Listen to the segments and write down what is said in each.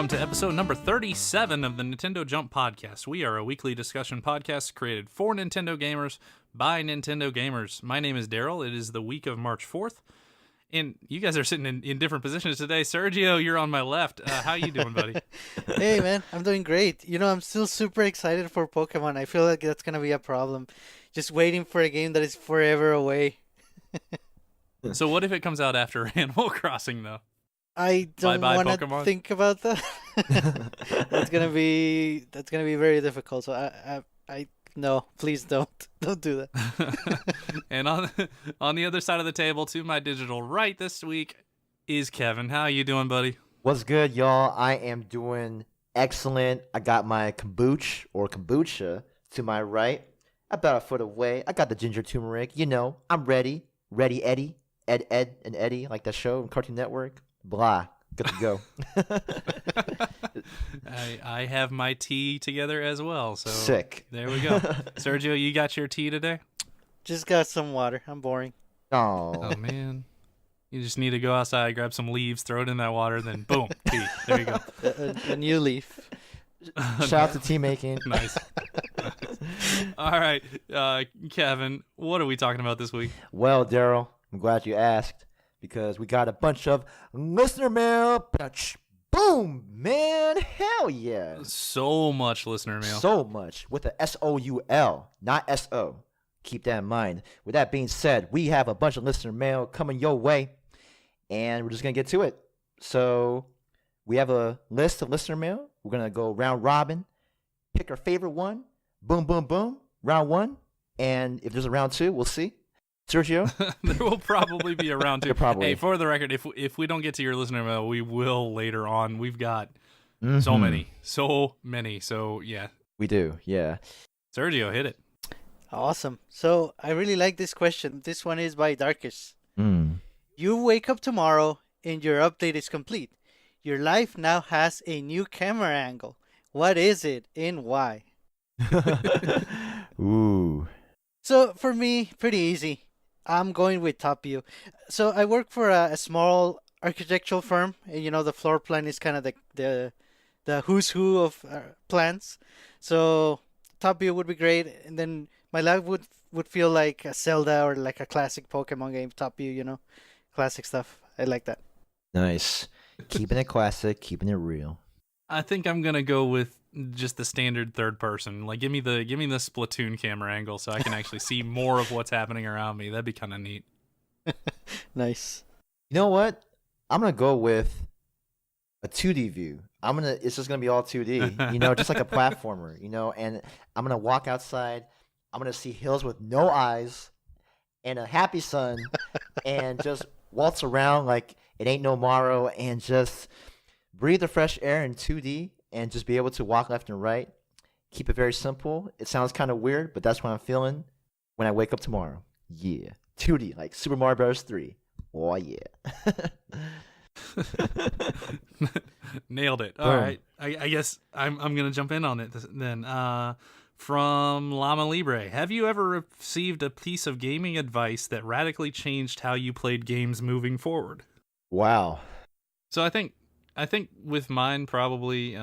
welcome to episode number 37 of the Nintendo Jump Podcast. We are a weekly discussion podcast created for Nintendo gamers by Nintendo gamers. My name is Daryl. It is the week of March 4th, and you guys are sitting in different positions today. Sergio, you're on my left. How you doing, buddy? Hey, man, I'm doing great. You know, I'm still super excited for Pokemon. I feel like that's going to be a problem. Just waiting for a game that is forever away. So what if it comes out after Animal Crossing, though? I don't want to think about that. That's gonna be very difficult. So I no, please don't do that. And on the other side of the table, to my digital right this week, is Kevin. How you doing, buddy? What's good, y'all? I am doing excellent. I got my kombucha to my right, about a foot away. I got the ginger turmeric. You know, I'm ready. Ready, Eddie. Ed, and Eddie, like that show on Cartoon Network. Blah. Good to go. I have my tea together as well. So sick. There we go. Sergio, you got your tea today? Just got some water. I'm boring. Oh man. You just need to go outside, grab some leaves, throw it in that water, then boom, tea. There you go. A new leaf. Shout out to tea making. Nice. All right, Kevin, what are we talking about this week? Well, Daryl, I'm glad you asked, because we got a bunch of listener mail. Boom, man. Hell yeah. So much listener mail. So much. With a S-O-U-L, not S-O. Keep that in mind. With that being said, we have a bunch of listener mail coming your way, and we're just going to get to it. So we have a list of listener mail. We're going to go round robin, pick our favorite one. Boom, boom, boom. Round one. And if there's a round two, we'll see. Sergio? There will probably be a round two. Probably. Hey, for the record, if we don't get to your listener mail, we will later on. We've got so many. So, yeah. We do, yeah. Sergio, hit it. Awesome. So, I really like this question. This one is by Darkus. Mm. You wake up tomorrow and your update is complete. Your life now has a new camera angle. What is it and why? Ooh. So, for me, pretty easy. I'm going with top view. So I work for a small architectural firm. And, you know, the floor plan is kind of the who's who of plans. So top view would be great. And then my life would feel like a Zelda or like a classic Pokemon game. Top view, you know, classic stuff. I like that. Nice. Keeping it classic, keeping it real. I think I'm gonna go with just the standard third person. Like, give me the Splatoon camera angle so I can actually see more of what's happening around me. That'd be kind of neat. Nice. You know what? I'm gonna go with a 2D view. It's just gonna be all 2D. You know, just like a platformer. You know, and I'm gonna walk outside. I'm gonna see hills with no eyes and a happy sun, and just waltz around like it ain't no tomorrow, and just breathe the fresh air in 2D. And just be able to walk left and right. Keep it very simple. It sounds kind of weird, but that's what I'm feeling when I wake up tomorrow. Yeah. 2D, like Super Mario Bros. 3. Oh, yeah. Nailed it. All right. I guess I'm going to jump in on it then. From Llama Libre. Have you ever received a piece of gaming advice that radically changed how you played games moving forward? Wow. So I think with mine probably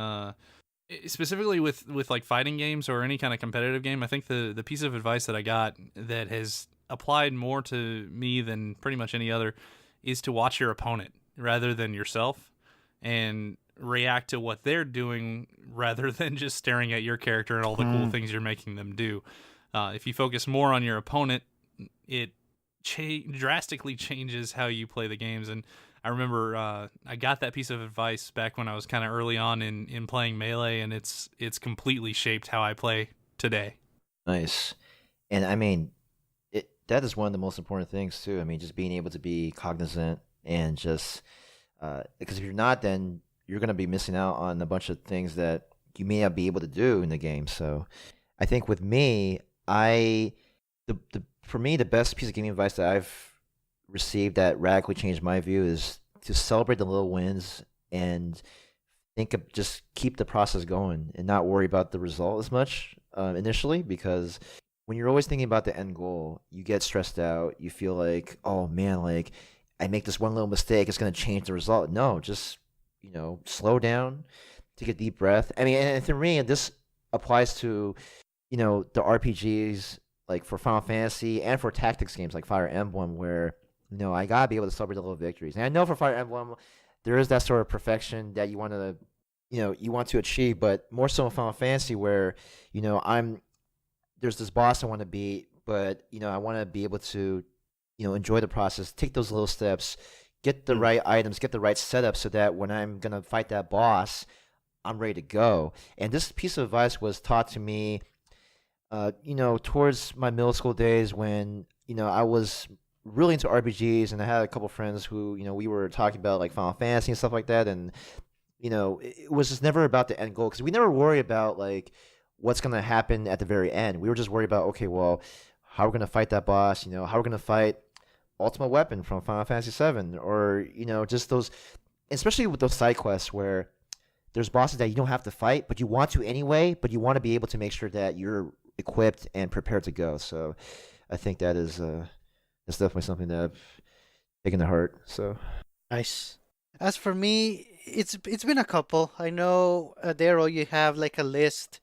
specifically with like fighting games or any kind of competitive game, I think the piece of advice that I got that has applied more to me than pretty much any other is to watch your opponent rather than yourself and react to what they're doing rather than just staring at your character and all the cool things you're making them do. If you focus more on your opponent, it drastically changes how you play the games. And I remember I got that piece of advice back when I was kind of early on in playing Melee, and it's completely shaped how I play today. Nice. And I mean, that is one of the most important things too. I mean, just being able to be cognizant and just because if you're not, then you're going to be missing out on a bunch of things that you may not be able to do in the game. So I think with me, for me, the best piece of gaming advice that I've received that radically changed my view is to celebrate the little wins and just keep the process going and not worry about the result as much initially, because when you're always thinking about the end goal, you get stressed out. You feel like, oh man, like I make this one little mistake, it's going to change the result. No, just slow down, take a deep breath. I mean, and for me, this applies to, the RPGs like for Final Fantasy and for tactics games like Fire Emblem, where I gotta be able to celebrate the little victories. And I know for Fire Emblem, there is that sort of perfection that you want to achieve, but more so in Final Fantasy, where there's this boss I want to beat, but I want to be able to enjoy the process, take those little steps, get the right items, get the right setup, so that when I'm gonna fight that boss, I'm ready to go. And this piece of advice was taught to me, towards my middle school days, when I was really into RPGs, and I had a couple friends who we were talking about like Final Fantasy and stuff like that, and it was just never about the end goal, because we never worry about like what's gonna happen at the very end. We were just worried about, okay, well, how we're gonna fight that boss, how we're gonna fight Ultimate Weapon from Final Fantasy VII, or just those, especially with those side quests where there's bosses that you don't have to fight, but you want to anyway, but you want to be able to make sure that you're equipped and prepared to go. So I think that's definitely something that I've taken to heart. So Nice. As for me, it's been a couple. I know, Daryl, you have like a list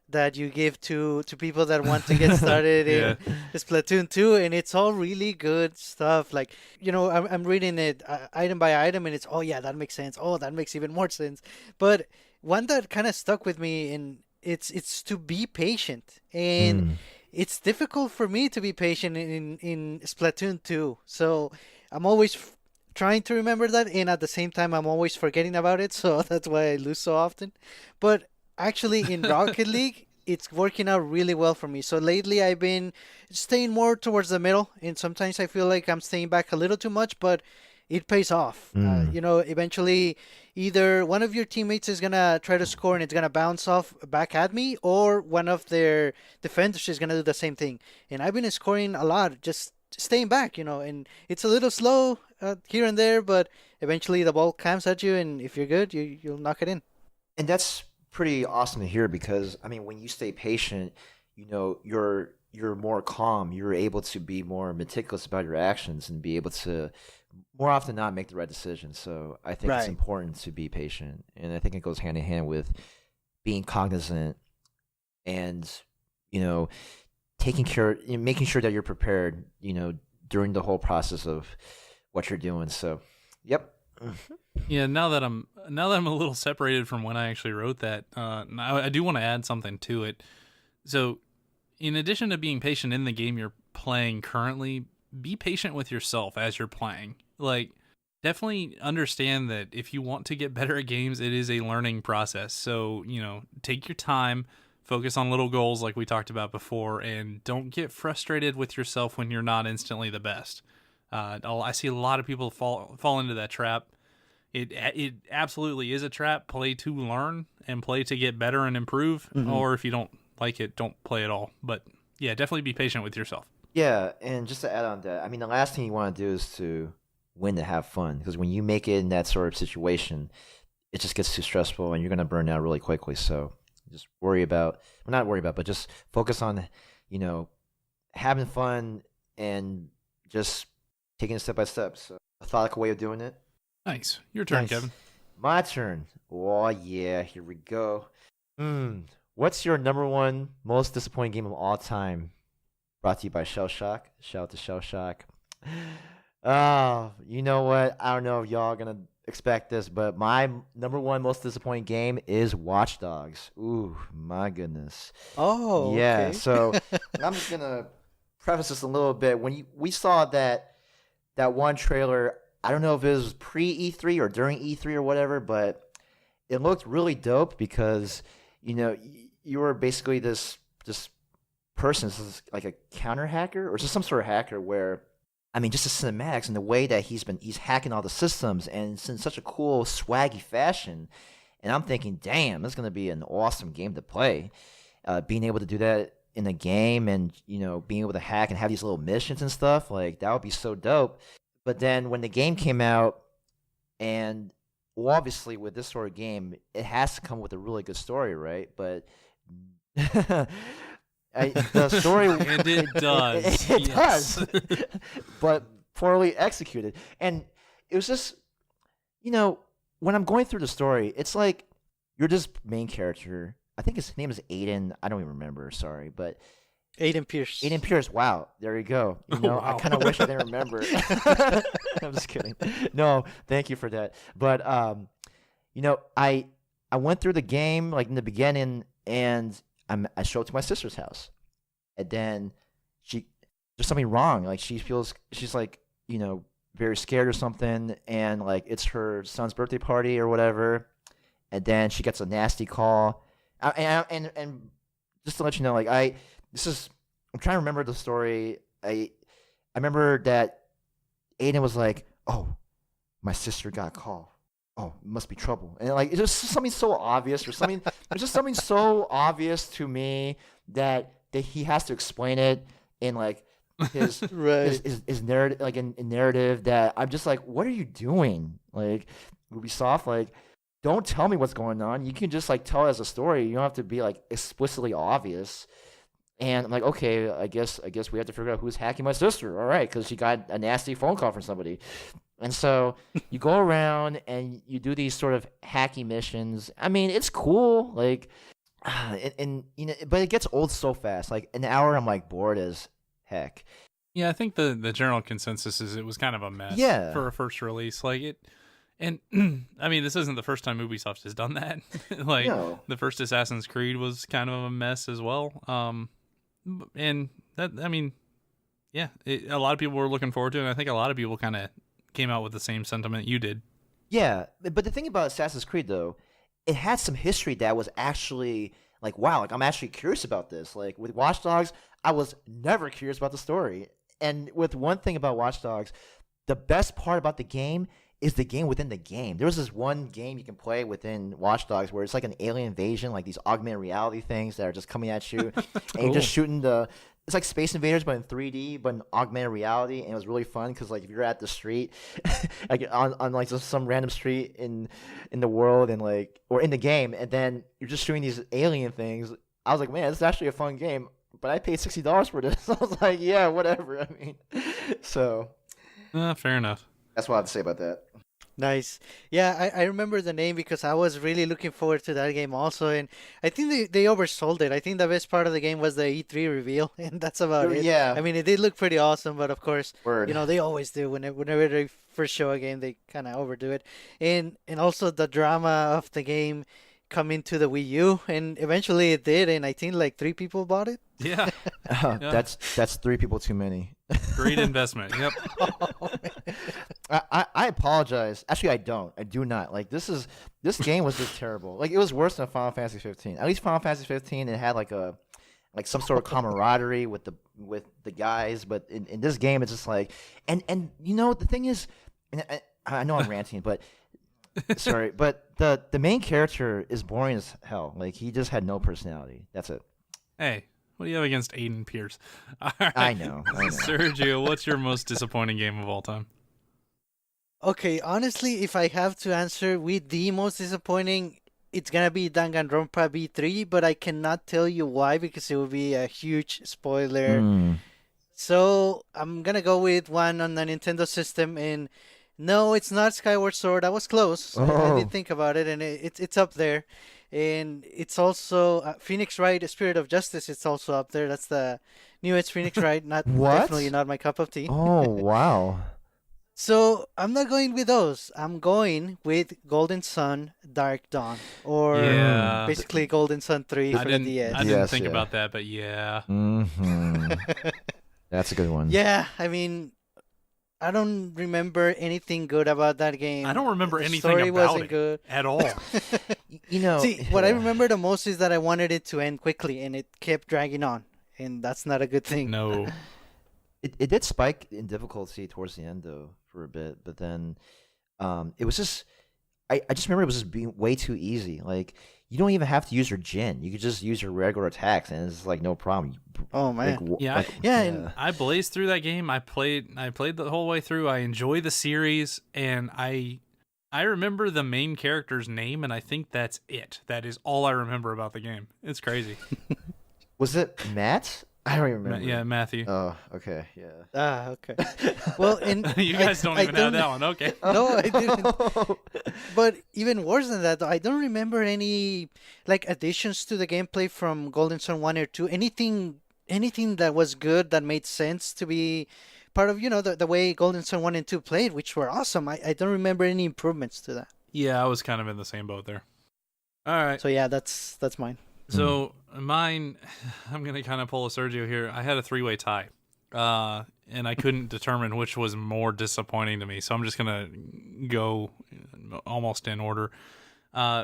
that you give to people that want to get started Yeah. in Splatoon 2, and it's all really good stuff. Like, I'm reading it item by item, and it's, oh yeah, that makes sense. Oh, that makes even more sense. But one that kind of stuck with me, and it's to be patient. And Mm. it's difficult for me to be patient in Splatoon 2. So I'm always trying to remember that, and at the same time, I'm always forgetting about it. So that's why I lose so often. But actually, in Rocket League, it's working out really well for me. So lately, I've been staying more towards the middle, and sometimes I feel like I'm staying back a little too much, but it pays off. Mm. Eventually, either one of your teammates is gonna try to score and it's gonna bounce off back at me, or one of their defenders is gonna do the same thing. And I've been scoring a lot, just staying back, and it's a little slow here and there, but eventually the ball comes at you, and if you're good, you'll knock it in. And that's pretty awesome to hear, because I mean, when you stay patient, you're more calm. You're able to be more meticulous about your actions and be able to more often than not make the right decision. So I think it's Right. important to be patient, and I think it goes hand in hand with being cognizant and you know making sure that you're prepared. During the whole process of what you're doing. So, yep. Yeah, now that I'm a little separated from when I actually wrote that, I do want to add something to it. So, in addition to being patient in the game you're playing currently, be patient with yourself as you're playing. Like, definitely understand that if you want to get better at games, it is a learning process. So, take your time, focus on little goals like we talked about before, and don't get frustrated with yourself when you're not instantly the best. I see a lot of people fall into that trap. It absolutely is a trap. Play to learn and play to get better and improve. Hmm. Or if you don't like it, don't play at all. But yeah, definitely be patient with yourself. Yeah, and just to add on that, I mean, the last thing you want to do is to win to have fun, because when you make it in that sort of situation, it just gets too stressful and you're going to burn out really quickly. So just not worry about, but just focus on, having fun and just taking it step by step. So, a methodical way of doing it. Nice. Your turn, Nice. Kevin. My turn. Oh yeah, here we go. What's your number one most disappointing game of all time? Brought to you by Shell Shock. Shout out to Shell Shock. Oh, you know what? I don't know if y'all gonna expect this, but my number one most disappointing game is Watch Dogs. Ooh, my goodness. Oh, Yeah. okay. So I'm just gonna preface this a little bit. When we saw that one trailer, I don't know if it was pre E3 or during E3 or whatever, but it looked really dope, because you were basically this person, this is like a counter hacker or just some sort of hacker, where I mean, just the cinematics and the way that he's hacking all the systems, and it's in such a cool swaggy fashion, and I'm thinking, damn, this is gonna be an awesome game to play. Being able to do that in a game, and being able to hack and have these little missions and stuff, like that would be so dope. But then when the game came out, and well, obviously with this sort of game, it has to come with a really good story, right? But the story And it does. it Yes. does, but poorly executed. And it was just, when I'm going through the story, it's like you're this main character. I think his name is Aiden. I don't even remember. Sorry, but Aiden Pierce. Aiden Pierce. Wow, there you go. You Oh, know, wow. I kind of wish I didn't remember. I'm just kidding. No, thank you for that. But you know, I went through the game like in the beginning, and I showed up to my sister's house, and then there's something wrong. Like she's like, you know, very scared or something, and like it's her son's birthday party or whatever, and then she gets a nasty call, and just to let you know, like I'm trying to remember the story. I remember that Aiden was like, "Oh, my sister got a call. Oh, it must be trouble." And like it's just something so obvious, or something. It's just something so obvious to me that he has to explain it in like his Right. his narrative, like in narrative, that I'm just like, what are you doing? Like Ubisoft, like don't tell me what's going on. You can just like tell it as a story. You don't have to be like explicitly obvious. And I'm like, okay, I guess we have to figure out who's hacking my sister. All right, because she got a nasty phone call from somebody. And so you go around and you do these sort of hacky missions. I mean, it's cool, like, and you know, but it gets old so fast. Like an hour, I'm like bored as heck. Yeah, I think the general consensus is it was kind of a mess Yeah. for a first release. Like it, and I mean, this isn't the first time Ubisoft has done that. Like No. the first Assassin's Creed was kind of a mess as well. And that, I mean, yeah, a lot of people were looking forward to it, and I think a lot of people kind of came out with the same sentiment you did. Yeah, but the thing about Assassin's Creed though, it had some history that was actually like, wow, like I'm actually curious about this. Like with Watch Dogs, I was never curious about the story. And with one thing about Watch Dogs, the best part about the game is the game within the game. There was this one game you can play within Watch Dogs where it's like an alien invasion, like these augmented reality things that are just coming at you, and you're just shooting it's like Space Invaders, but in 3D, but in augmented reality, and it was really fun because like if you're at the street, like on like some random street in the world and like or in the game, and then you're just shooting these alien things. I was like, man, this is actually a fun game, but I paid $60 for this. I was like, yeah, whatever. I mean, so Fair enough. that's what I have to say about that. Nice. Yeah, I remember the name because I was really looking forward to that game also, and I think they oversold it. I think the best part of the game was the E3 reveal, and that's about it. Yeah. I mean, it did look pretty awesome, but of course, Word. you know, they always do. Whenever they first show a game, they kind of overdo it. And also the drama of the game coming to the Wii U, and eventually it did, and I think like 3 people bought it. Yeah, Yeah. That's 3 people too many. great investment. Yep. I apologize. Actually, I don't. I do not. Like this game was just terrible. Like it was worse than Final Fantasy 15. At least Final Fantasy 15, it had like some sort of camaraderie with the guys. But in this game, it's just like and you know the thing is, and I know I'm ranting, but sorry, but the main character is boring as hell. Like he just had no personality. That's it. Hey, what do you have against Aiden Pierce? All right. I know. Sergio, what's your most disappointing game of all time? Okay, honestly, if I have to answer with the most disappointing, it's gonna be Danganronpa B3, but I cannot tell you why because it will be a huge spoiler. Mm. So I'm gonna go with one on the Nintendo system, and no, it's not Skyward Sword. I was close. I Oh. did think about it, and it's up there. And it's also Phoenix Wright, Spirit of Justice. It's also up there. That's the newest Phoenix Wright. Not What? Definitely not my cup of tea. Oh wow. So I'm not going with those. I'm going with Golden Sun, Dark Dawn, or Yeah. basically Golden Sun 3 I for the didn't. DS. I didn't Yes, think yeah. about that, but yeah. Mm-hmm. That's a good one. Yeah, I mean, I don't remember anything good about that game. I don't remember The anything story about wasn't it good. at all. You know. See, what I yeah. remember the most is that I wanted it to end quickly, and it kept dragging on, and that's not a good thing. No. It did spike in difficulty towards the end though for a bit, but then it was just I just remember it was just being way too easy. Like you don't even have to use your Jin. You could just use your regular attacks and it's like no problem. Oh man. Yeah, Yeah, and I blazed through that game. I played the whole way through. I enjoy the series, and I remember the main character's name, and I think that's it. That is all I remember about the game. It's crazy. Was it Matt? I don't remember. Yeah, Matthew. Oh, okay, yeah. Okay. Well, You guys don't even have that one. Okay. No, I didn't. But even worse than that, I don't remember any like additions to the gameplay from Golden Sun 1 or 2. Anything that was good that made sense to be part of, the way Golden Sun 1 and 2 played, which were awesome. I don't remember any improvements to that. Yeah, I was kind of in the same boat there. All right. So yeah, that's mine. So mine, I'm going to kind of pull a Sergio here. I had a 3-way tie. And I couldn't determine which was more disappointing to me. So I'm just going to go almost in order.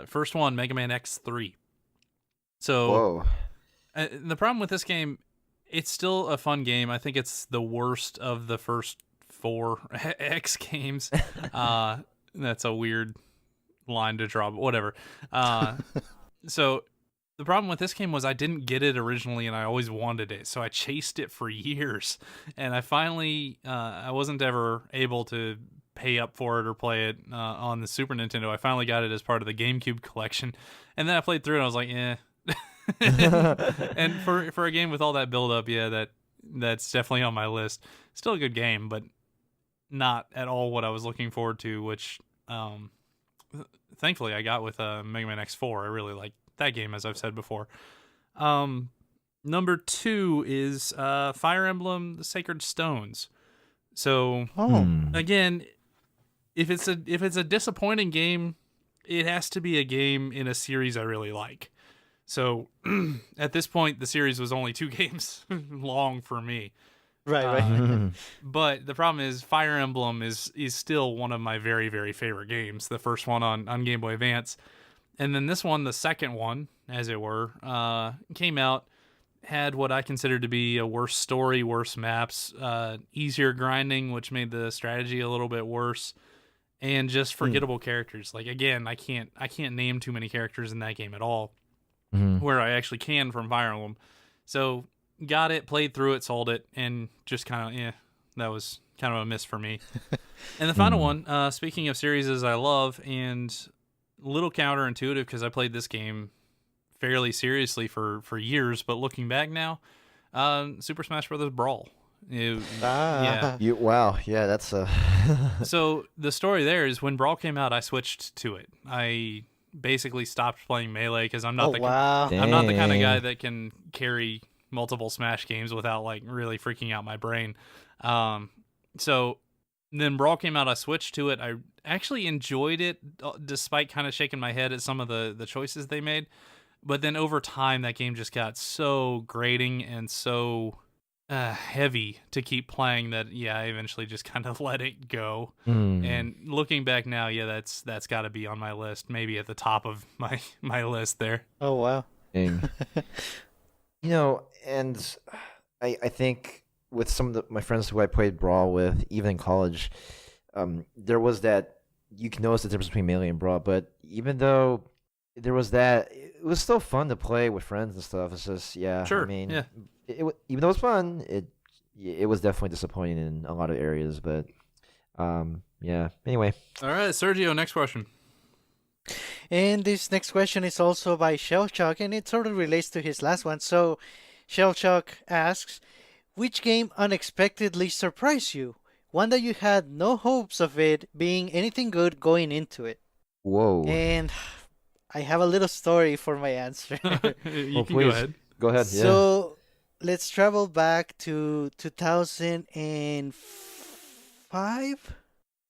First one, Mega Man X3. So the problem with this game, it's still a fun game. I think it's the worst of the first 4 X games. That's a weird line to draw, but whatever. So the problem with this game was I didn't get it originally, and I always wanted it. So I chased it for years, and I finally I wasn't ever able to pay up for it or play it on the Super Nintendo. I finally got it as part of the GameCube collection, and then I played through it, and I was like, eh. And for a game with all that build up, yeah, that's definitely on my list. Still a good game, but not at all what I was looking forward to, which thankfully I got with Mega Man X4. I really like that game, as I've said before. Number 2 is Fire Emblem: The Sacred Stones. So again, if it's a disappointing game, it has to be a game in a series I really like. So at this point, the series was only 2 games long for me. Right. But the problem is Fire Emblem is still one of my very, very favorite games. The first one on Game Boy Advance. And then this one, the second one, as it were, came out, had what I considered to be a worse story, worse maps, easier grinding, which made the strategy a little bit worse, and just forgettable characters. Like, again, I can't name too many characters in that game at all, where I actually can from Fire Emblem. So got it, played through it, sold it, and just kind of, that was kind of a miss for me. And the final one, speaking of series I love, and a little counterintuitive because I played this game fairly seriously for years, but looking back now, Super Smash Bros. Brawl. Yeah. Yeah, that's a... So the story there is when Brawl came out, I switched to it. I basically stopped playing Melee because I'm not I'm not the kind of guy that can carry multiple Smash games without like really freaking out my brain. So then Brawl came out, I switched to it. I actually enjoyed it despite kind of shaking my head at some of the choices they made. But then over time, that game just got so grating and so heavy to keep playing that, I eventually just kind of let it go. And looking back now, that's got to be on my list, maybe at the top of my list there. Oh, wow. And I think with some of my friends who I played Brawl with, even in college, there was that, you can notice the difference between Melee and Brawl, but even though there was that, it was still fun to play with friends and stuff. It's just, sure. I mean, even though it was fun, it was definitely disappointing in a lot of areas, but anyway. All right, Sergio, next question. And this next question is also by Shellchuck, and it sort of relates to his last one. So Shellchuck asks, which game unexpectedly surprised you? One that you had no hopes of it being anything good going into it. Whoa. And I have a little story for my answer. You can go ahead. Go ahead, So let's travel back to 2005,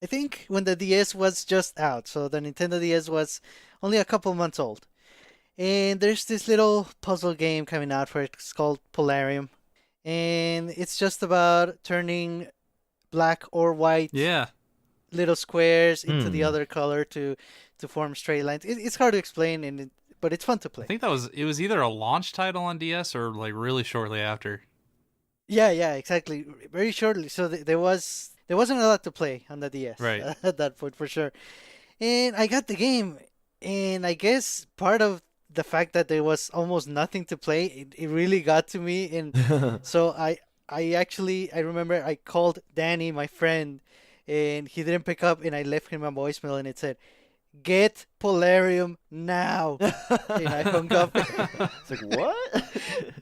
I think, when the DS was just out. So the Nintendo DS was only a couple months old. And there's this little puzzle game coming out for it. It's called Polarium. And it's just about turning black or white little squares into the other color to form straight lines. It's hard to explain, but it's fun to play. I think it was either a launch title on DS or like really shortly after. Yeah, exactly. Very shortly. So there wasn't a lot to play on the DS at that point for sure. And I got the game, and I guess part of the fact that there was almost nothing to play, it really got to me. And so I remember I called Danny, my friend, and he didn't pick up, and I left him a voicemail, and it said, get Polarium now. And I hung up. It's like, what?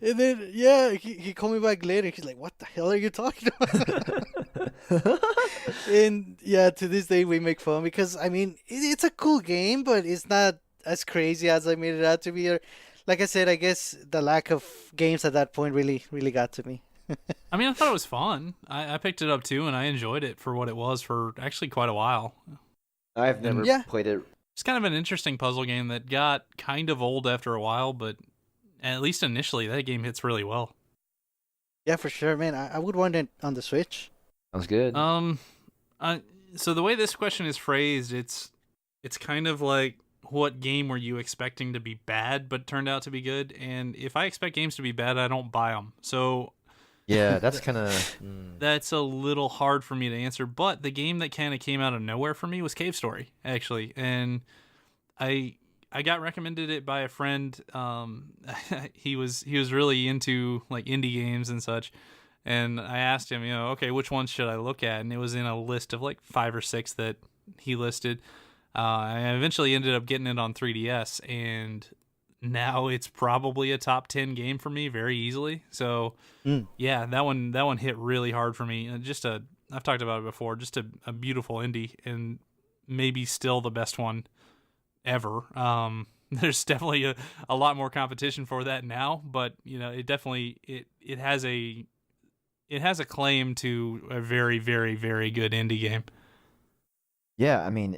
And then, yeah, he called me back later. He's like, what the hell are you talking about? And yeah, to this day, we make fun because, I mean, it's a cool game, but it's not as crazy as I made it out to be. Or, like I said, I guess the lack of games at that point really, really got to me. I mean, I thought it was fun. I picked it up too, and I enjoyed it for what it was for actually quite a while. I've never Yeah. played it. It's kind of an interesting puzzle game that got kind of old after a while, but at least initially, that game hits really well. Yeah, for sure, man. I would want it on the Switch. Sounds good. So the way this question is phrased, it's kind of like, what game were you expecting to be bad but turned out to be good? And if I expect games to be bad, I don't buy them. So Yeah, that's kind of... that's a little hard for me to answer. But the game that kind of came out of nowhere for me was Cave Story, actually. And I got recommended it by a friend. He was really into like indie games and such. And I asked him, okay, which ones should I look at? And it was in a list of like 5 or 6 that he listed. I eventually ended up getting it on 3DS, and now it's probably a top 10 game for me very easily. So yeah, that one hit really hard for me. And I've talked about it before, just a beautiful indie, and maybe still the best one ever. There's definitely a lot more competition for that now, but it definitely it has a claim to a very, very, very good indie game. Yeah, I mean,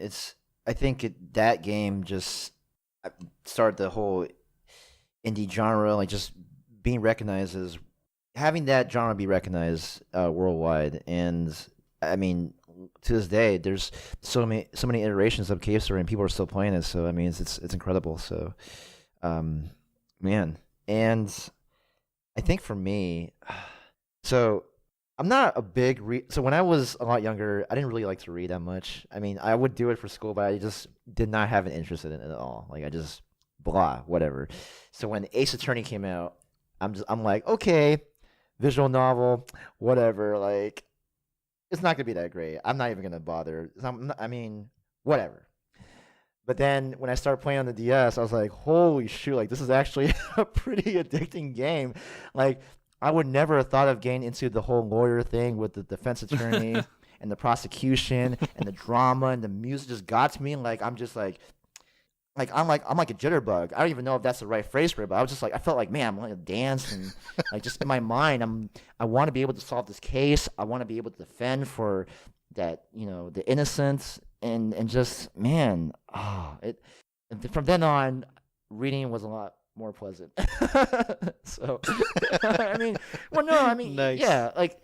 I think that game just started the whole indie genre, like just being recognized as having that genre be recognized worldwide. And I mean, to this day, there's so many iterations of Cave Story, and people are still playing it. So I mean, it's incredible. So, man, and I think for me, so I'm not a big so when I was a lot younger, I didn't really like to read that much. I mean, I would do it for school, but I just did not have an interest in it at all. Like I just blah, whatever. So when Ace Attorney came out, I'm like, okay, visual novel, whatever. Like it's not gonna be that great. I'm not even gonna bother. I mean, whatever. But then when I started playing on the DS, I was like, holy shoot, like this is actually a pretty addicting game. Like I would never have thought of getting into the whole lawyer thing with the defense attorney and the prosecution and the drama, and the music just got to me. Like I'm just like I'm like a jitterbug. I don't even know if that's the right phrase for it, but I was just like, I felt like, man, I'm like a dance, and like just in my mind, I want to be able to solve this case. I want to be able to defend for that, the innocence, and just, man, from then on, reading was a lot more pleasant. So I mean, well, no, I mean, Nice. yeah, like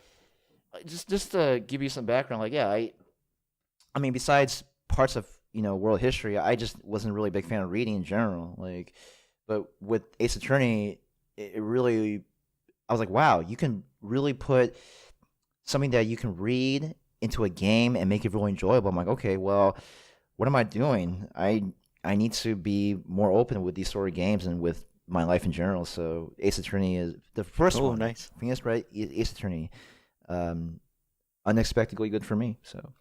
just to give you some background, like, yeah, I mean, besides parts of world history, I just wasn't really a big fan of reading in general. Like, but with Ace Attorney, it really, I was like, wow, you can really put something that you can read into a game and make it really enjoyable. I'm like, okay, well, what am I doing? I need to be more open with these sort of games and with my life in general. So Ace Attorney is the first one. Nice. I think that's right. Ace Attorney, unexpectedly good for me. So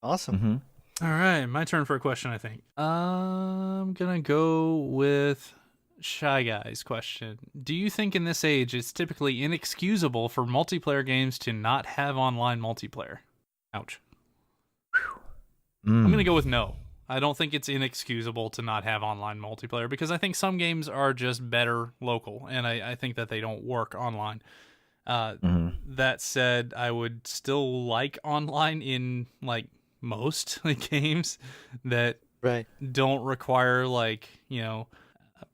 Awesome. mm-hmm. All right, my turn for a question, I think. I'm going to go with Shy Guy's question. Do you think in this age it's typically inexcusable for multiplayer games to not have online multiplayer? Ouch. I'm going to go with no. I don't think it's inexcusable to not have online multiplayer, because I think some games are just better local, and I think that they don't work online. That said, I would still like online in like most games that don't require like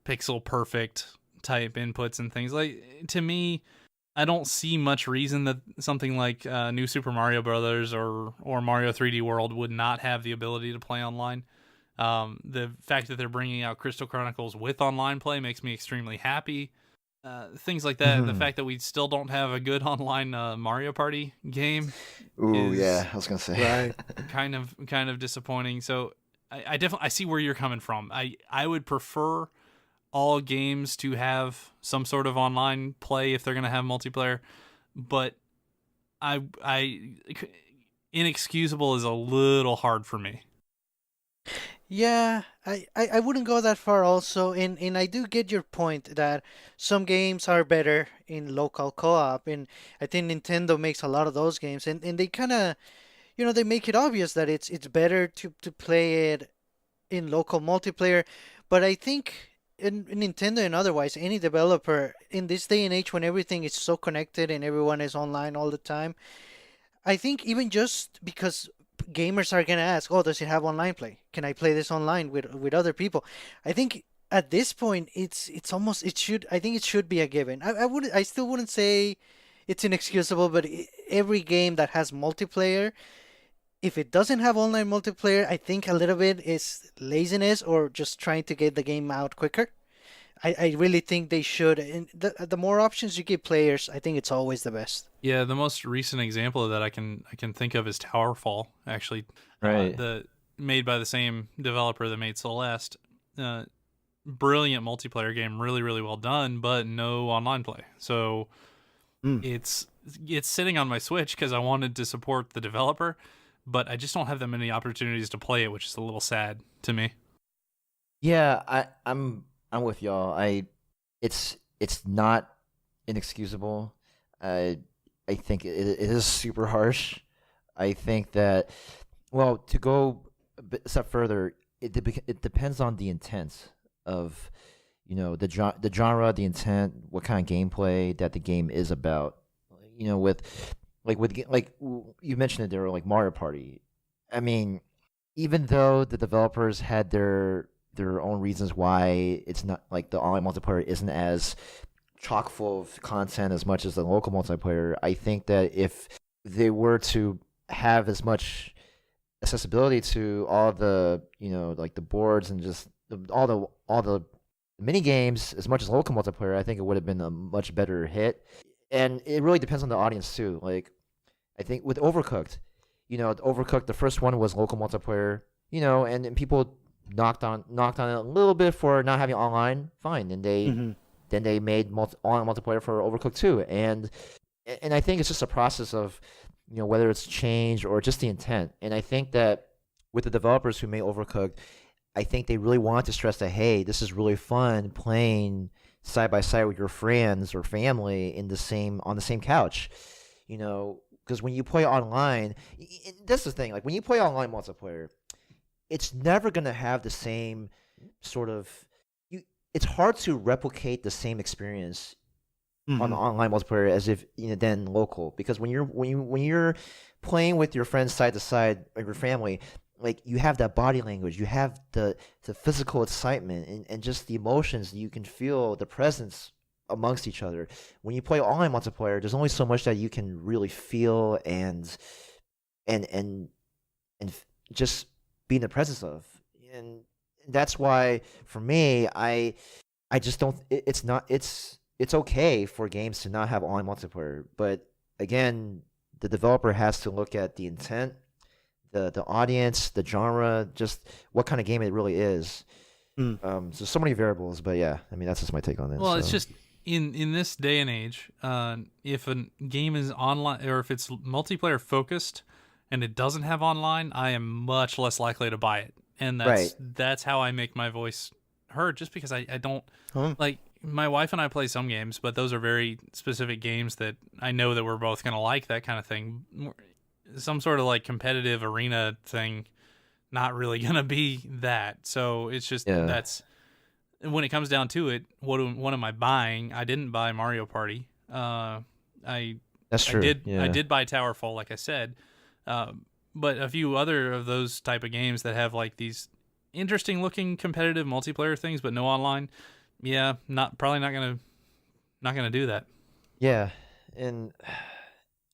pixel perfect type inputs and things. Like, to me, I don't see much reason that something like New Super Mario Brothers or Mario 3D World would not have the ability to play online. The fact that they're bringing out Crystal Chronicles with online play makes me extremely happy. Things like that. And the fact that we still don't have a good online Mario Party game. Ooh, yeah, I was gonna say. kind of disappointing. So I definitely see where you're coming from. I would prefer all games to have some sort of online play if they're gonna have multiplayer, but inexcusable is a little hard for me. Yeah, I wouldn't go that far also, and I do get your point that some games are better in local co-op, and I think Nintendo makes a lot of those games, and they kind of, they make it obvious that it's better to play it in local multiplayer, but I think in Nintendo and otherwise, any developer in this day and age when everything is so connected and everyone is online all the time, I think even just because gamers are gonna ask, "Oh, does it have online play? Can I play this online with other people?" I think at this point, it's almost it should. I think it should be a given. I still wouldn't say it's inexcusable, but every game that has multiplayer, if it doesn't have online multiplayer, I think a little bit is laziness or just trying to get the game out quicker. I really think they should. And the more options you give players, I think it's always the best. Yeah, the most recent example of that I can think of is Towerfall. Actually, Right. the made by the same developer that made Celeste. Uh, Brilliant multiplayer game, really really well done, but no online play. So Mm. it's it's sitting on my Switch because I wanted to support the developer, but I just don't have that many opportunities to play it, which is a little sad to me. Yeah, I'm with y'all. It's not inexcusable. I I think it is super harsh. I think that, well, to go a step further, it depends on the intent of, the genre, the intent, what kind of gameplay that the game is about. With you mentioned it there, like Mario Party. I mean, even though the developers had their own reasons why it's not like the online multiplayer isn't as chock full of content as much as the local multiplayer, I think that if they were to have as much accessibility to all the, like the boards and just all the mini games as much as local multiplayer, I think it would have been a much better hit. And it really depends on the audience too. Like, I think with Overcooked, Overcooked, the first one was local multiplayer, and people knocked on it a little bit for not having online. Fine, and Hmm. then they made online multiplayer for Overcooked 2, and I think it's just a process of, whether it's change or just the intent. And I think that with the developers who made Overcooked, I think they really want to stress that, hey, this is really fun playing side by side with your friends or family on the same couch, because when you play online, that's the thing. Like when you play online multiplayer, it's never gonna have the same sort of you. It's hard to replicate the same experience on Hmm. online multiplayer as if than local, because when you're playing with your friends side to side or your family, like you have that body language, you have the physical excitement and just the emotions. You can feel the presence amongst each other. When you play online multiplayer, there's only so much that you can really feel and and just be in the presence of. And that's why for me, I just don't. It's not. It's okay for games to not have online multiplayer, but again, the developer has to look at the intent, the audience, the genre, just what kind of game it really is. So many variables, but yeah, I mean that's just my take on it. Well, it's So just in this day and age, if a game is online or if it's multiplayer focused and it doesn't have online, I am much less likely to buy it, and right, that's how I make my voice heard. Just because I don't Hmm. like my wife and I play some games, but those are very specific games that I know that we're both gonna like. That kind of thing, some sort of like competitive arena thing, not really gonna be that. So it's just yeah, that's when it comes down to it, what am I buying? I didn't buy Mario Party. I that's I true. did Yeah. I did buy Towerfall, like I said, uh, but a few other of those type of games that have like these interesting looking competitive multiplayer things, but no online. Yeah, probably not gonna do that. Yeah, and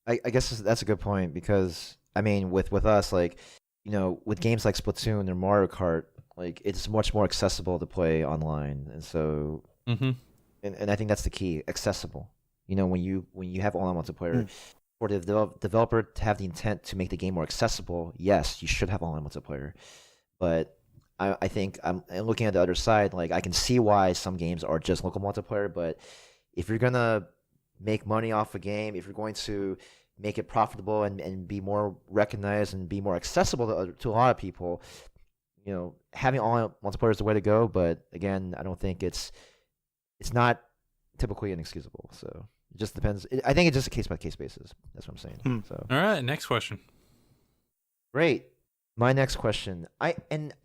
I guess that's a good point because I mean, with us, like, with games like Splatoon or Mario Kart, like it's much more accessible to play online, and so Mm-hmm. and I think that's the key, accessible. When you have online multiplayer, Hmm. for the developer to have the intent to make the game more accessible, yes, you should have online multiplayer. But I think I'm looking at the other side, like I can see why some games are just local multiplayer, but if you're gonna make money off a game, if you're going to make it profitable and be more recognized and be more accessible to a lot of people, having online multiplayer is the way to go. But again, I don't think it's not typically inexcusable. So it just depends. I think it's just a case by case basis. That's what I'm saying. So all right, next question. great. My next question. I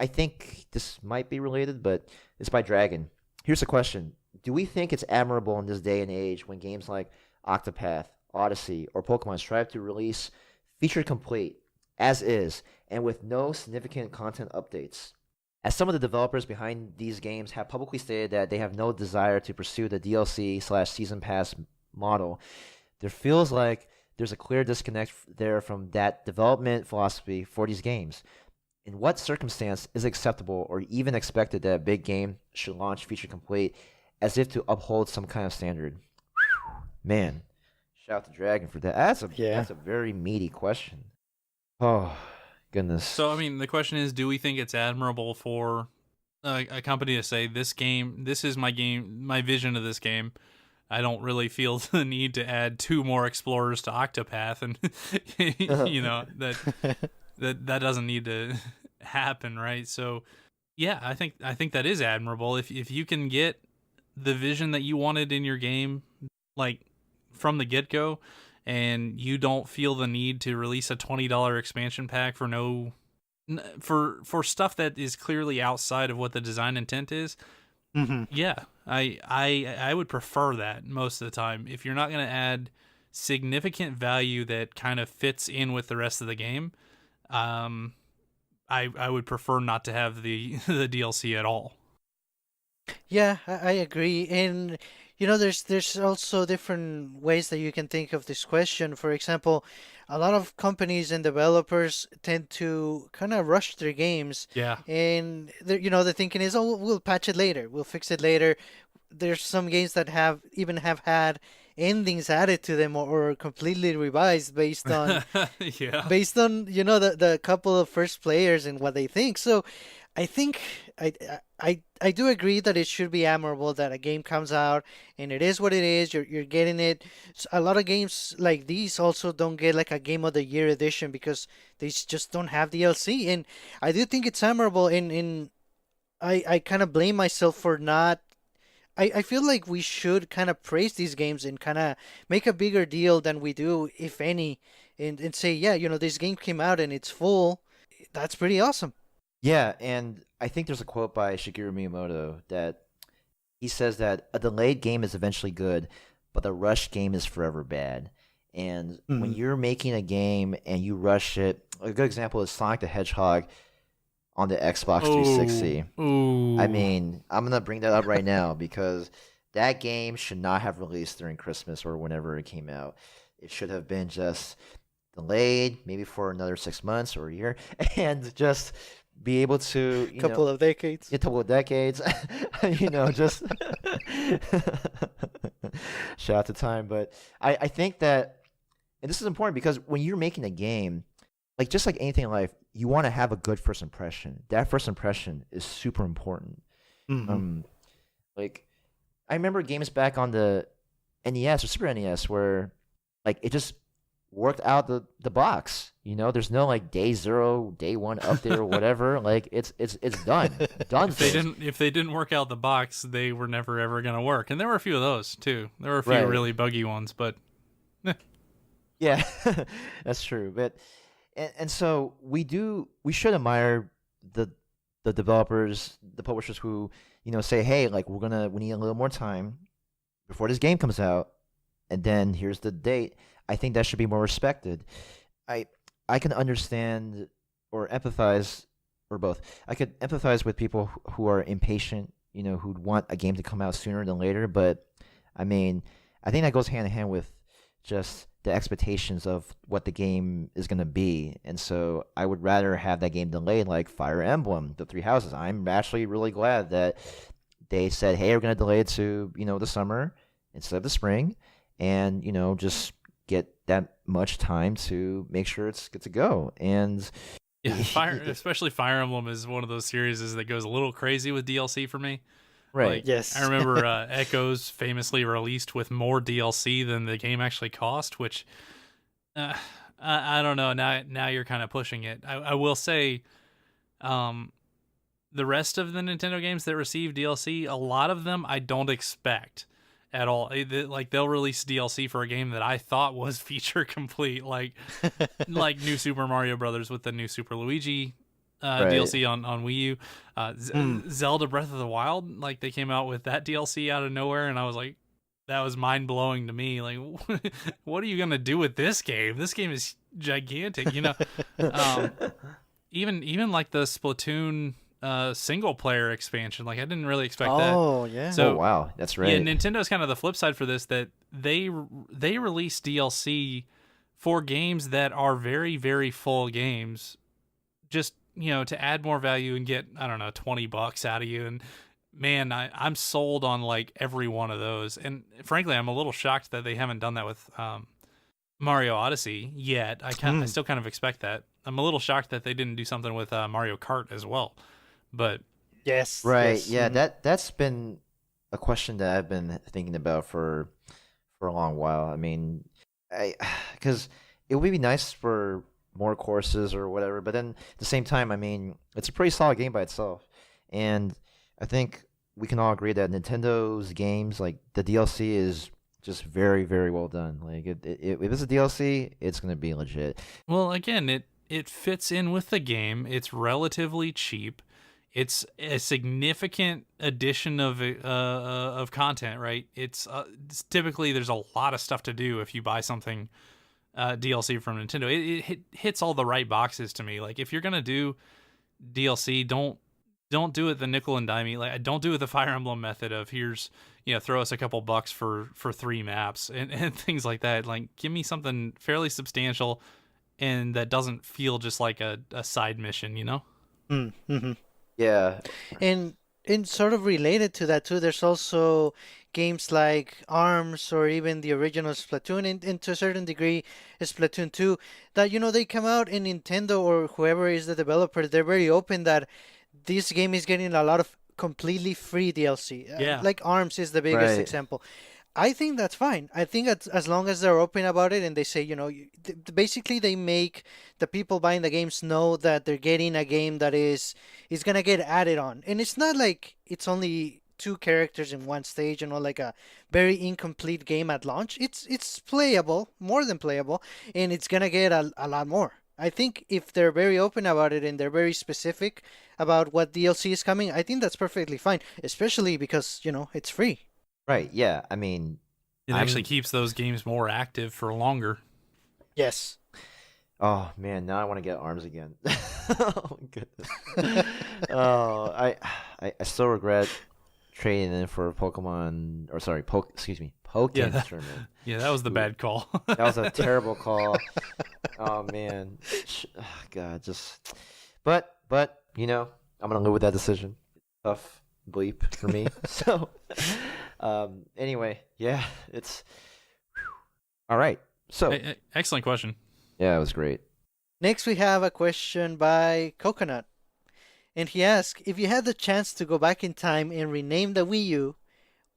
think this might be related, but it's by Dragon. Here's the question: do we think it's admirable in this day and age when games like Octopath, Odyssey, or Pokemon strive to release feature complete as is and with no significant content updates? As some of the developers behind these games have publicly stated that they have no desire to pursue the DLC/season pass model, there feels like there's a clear disconnect there from that development philosophy for these games. In what circumstance is it acceptable or even expected that a big game should launch feature complete as if to uphold some kind of standard? Man, shout out to Dragon for that. That's a very meaty question. Oh, goodness. So, I mean, the question is, do we think it's admirable for a company to say, this is my game, my vision of this game. I don't really feel the need to add 2 more explorers to Octopath, and that doesn't need to happen, right? So, yeah, I think that is admirable. If you can get the vision that you wanted in your game, like from the get go, and you don't feel the need to release a $20 expansion pack for stuff that is clearly outside of what the design intent is. Mm-hmm. Yeah, I would prefer that most of the time. If you're not going to add significant value that kind of fits in with the rest of the game, I would prefer not to have the DLC at all. Yeah, I agree. And there's also different ways that you can think of this question. For example, a lot of companies and developers tend to kind of rush their games. Yeah. And the thinking is, oh, we'll patch it later, we'll fix it later. There's some games that have had endings added to them or completely revised based on the couple of first players and what they think. So I think I do agree that it should be admirable that a game comes out and it is what it is. You're getting it. A lot of games like these also don't get like a Game of the Year edition because they just don't have DLC. And I do think it's admirable. And I kind of blame myself for not. I feel like we should kind of praise these games and kind of make a bigger deal than we do, if any, and say, yeah, this game came out and it's full. That's pretty awesome. Yeah, and I think there's a quote by Shigeru Miyamoto that he says that a delayed game is eventually good, but a rushed game is forever bad. And when you're making a game and you rush it, a good example is Sonic the Hedgehog on the Xbox 360. Ooh. I mean, I'm going to bring that up right now because that game should not have released during Christmas or whenever it came out. It should have been just delayed, maybe for another 6 months or a year, and just be able to a couple of decades. Just shout out to time. But I think that, and this is important because when you're making a game, like just like anything in life, you want to have a good first impression. That first impression is super important. Mm-hmm. Like I remember games back on the NES or Super NES where like it just worked out the box. There's no like day 0, day 1 update or whatever. Like it's done. Done. If they didn't work out the box, they were never ever gonna work. And there were a few of those too. There were a few really buggy ones, but yeah, that's true. But and so we should admire the developers, the publishers who say, hey, like we need a little more time before this game comes out, and then here's the date. I think that should be more respected. I can understand or empathize, or both. I could empathize with people who are impatient, who'd want a game to come out sooner than later. But I mean, I think that goes hand in hand with just the expectations of what the game is going to be. And so I would rather have that game delayed, like Fire Emblem, The Three Houses. I'm actually really glad that they said, hey, we're going to delay it to, the summer instead of the spring. And, just get that much time to make sure it's good to go. And yeah, especially Fire Emblem is one of those series that goes a little crazy with DLC for me. Right. Like, yes. I remember Echoes famously released with more DLC than the game actually cost, which I don't know. Now you're kind of pushing it. I will say, the rest of the Nintendo games that receive DLC, a lot of them I don't expect at all. Like they'll release DLC for a game that I thought was feature complete, like New Super Mario Brothers with the new Super Luigi Right. DLC on Wii U, Hmm. Zelda Breath of the Wild. Like they came out with that DLC out of nowhere, and I was like, that was mind blowing to me. Like, what are you gonna do with this game? This game is gigantic, you know. Um, even like the Splatoon single player expansion, like I didn't really expect that. Oh yeah. So Oh wow, that's right. yeah, Nintendo's kind of the flip side for this, that they release DLC for games that are very, very full games, just, you know, to add more value and get, I don't know, $20 out of you. And man, I'm sold on like every one of those. And frankly, I'm a little shocked that they haven't done that with Mario Odyssey yet. I still kind of expect that. I'm a little shocked that they didn't do something with Mario Kart as well. But Yes. Right. Yes. Yeah, Mhm. that's been a question that I've been thinking about for a long while. I mean, I because it would be nice for more courses or whatever, but then at the same time, I mean, it's a pretty solid game by itself. And I think we can all agree that Nintendo's games, like the DLC is just very, very well done. Like if it's a DLC, it's going to be legit. well, again, it fits in with the game. It's relatively cheap. It's a significant addition of content, right? It's typically there's a lot of stuff to do if you buy something DLC from Nintendo. It hits all the right boxes to me. Like if you're gonna do DLC, don't do it the nickel and dime. Like don't do it the Fire Emblem method of here's, you know, throw us a couple bucks for 3 maps and things like that. Like give me something fairly substantial and that doesn't feel just like a side mission, you know? Mm-hmm. Yeah. And sort of related to that too, there's also games like ARMS or even the original Splatoon, and to a certain degree, Splatoon 2, that they come out and Nintendo or whoever is the developer, they're very open that this game is getting a lot of completely free DLC. Yeah. Like ARMS is the biggest Right. example. I think that's fine. I think that as long as they're open about it and they say, basically they make the people buying the games know that they're getting a game that is gonna get added on, and it's not like it's only two characters in one stage, like a very incomplete game at launch. It's playable, more than playable, and it's gonna get a lot more. I think if they're very open about it and they're very specific about what DLC is coming, I think that's perfectly fine, especially because it's free. Right. Yeah. I mean, It I'm actually keeps those games more active for longer. Yes. Oh man, now I want to get arms again. Oh my goodness. Oh, I still regret trading in for Pokemon, or sorry, excuse me, Yeah, Pokemon tournament. Yeah, that was the bad call. That was a terrible call. Oh man, God, but I'm gonna live with that decision. Tough bleep for me. So, anyway, yeah, it's all right. So, Excellent question. yeah, it was great. Next, we have a question by Coconut. And he asks, if you had the chance to go back in time and rename the Wii U,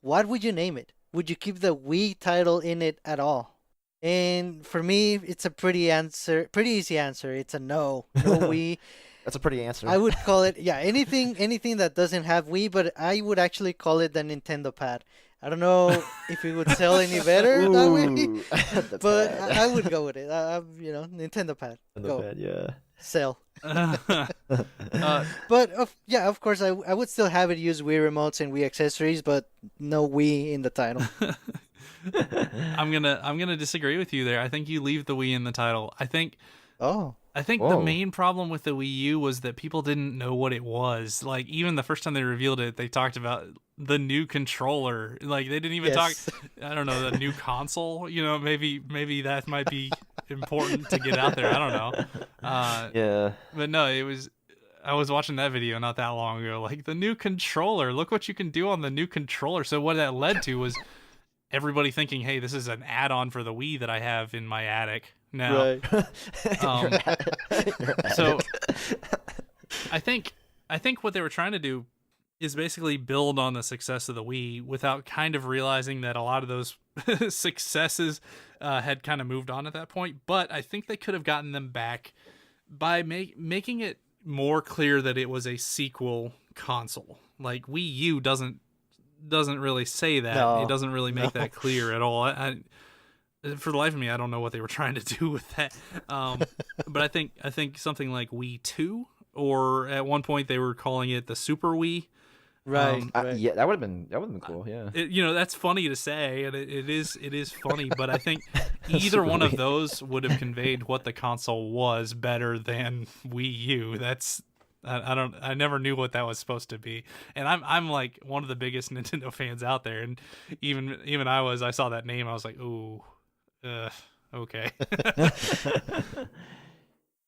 what would you name it? Would you keep the Wii title in it at all? And for me, it's a pretty easy answer. It's a no. No Wii. That's a pretty answer. I would call it, anything that doesn't have Wii, but I would actually call it the Nintendo Pad. I don't know if it would sell any better that way, Ooh, the but pad. I would go with it. Nintendo Pad. The Go. pad, yeah. Sell. uh, But of course, I would still have it use Wii remotes and Wii accessories, but no Wii in the title. I'm gonna disagree with you there. I think you leave the Wii in the title. Oh, I think Whoa. the main problem with the Wii U was that people didn't know what it was. Like even the first time they revealed it, they talked about the new controller. Like they didn't even yes. talk. I don't know, the new console. Maybe that might be important to get out there. I don't know. Yeah. But no, it was. I was watching that video not that long ago. Like the new controller. Look what you can do on the new controller. So what that led to was everybody thinking, "Hey, this is an add-on for the Wii that I have in my attic now." Right. Um, So I think what they were trying to do is basically build on the success of the Wii without kind of realizing that a lot of those successes had kind of moved on at that point. But I think they could have gotten them back by making it more clear that it was a sequel console. Like Wii U doesn't really say that. No, It doesn't really make no. that clear at all. For the life of me, I don't know what they were trying to do with that. But I think something like Wii 2, or at one point they were calling it the Super Wii. Right, right. Yeah, that would have been cool. Yeah. That's funny to say, and it is funny. But I think either Super one of Wii. those would have conveyed what the console was better than Wii U. I never knew what that was supposed to be, and I'm like one of the biggest Nintendo fans out there, and even I saw that name, I was like, ooh, okay.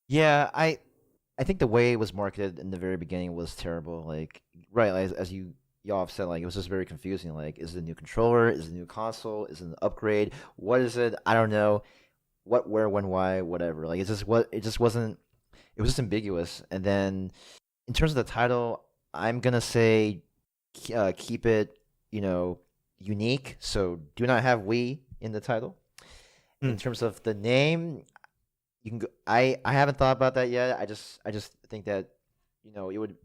Yeah, I think the way it was marketed in the very beginning was terrible. Like, right, as y'all have said, like it was just very confusing. Like, is it a new controller? Is it a new console? Is it an upgrade? What is it? I don't know. What, where, when, why, whatever. Like, it just wasn't. It was just ambiguous. And then, in terms of the title, I'm gonna say, keep it, unique. So do not have Wii in the title. In terms of the name, you can go. I haven't thought about that yet. I just think that it would.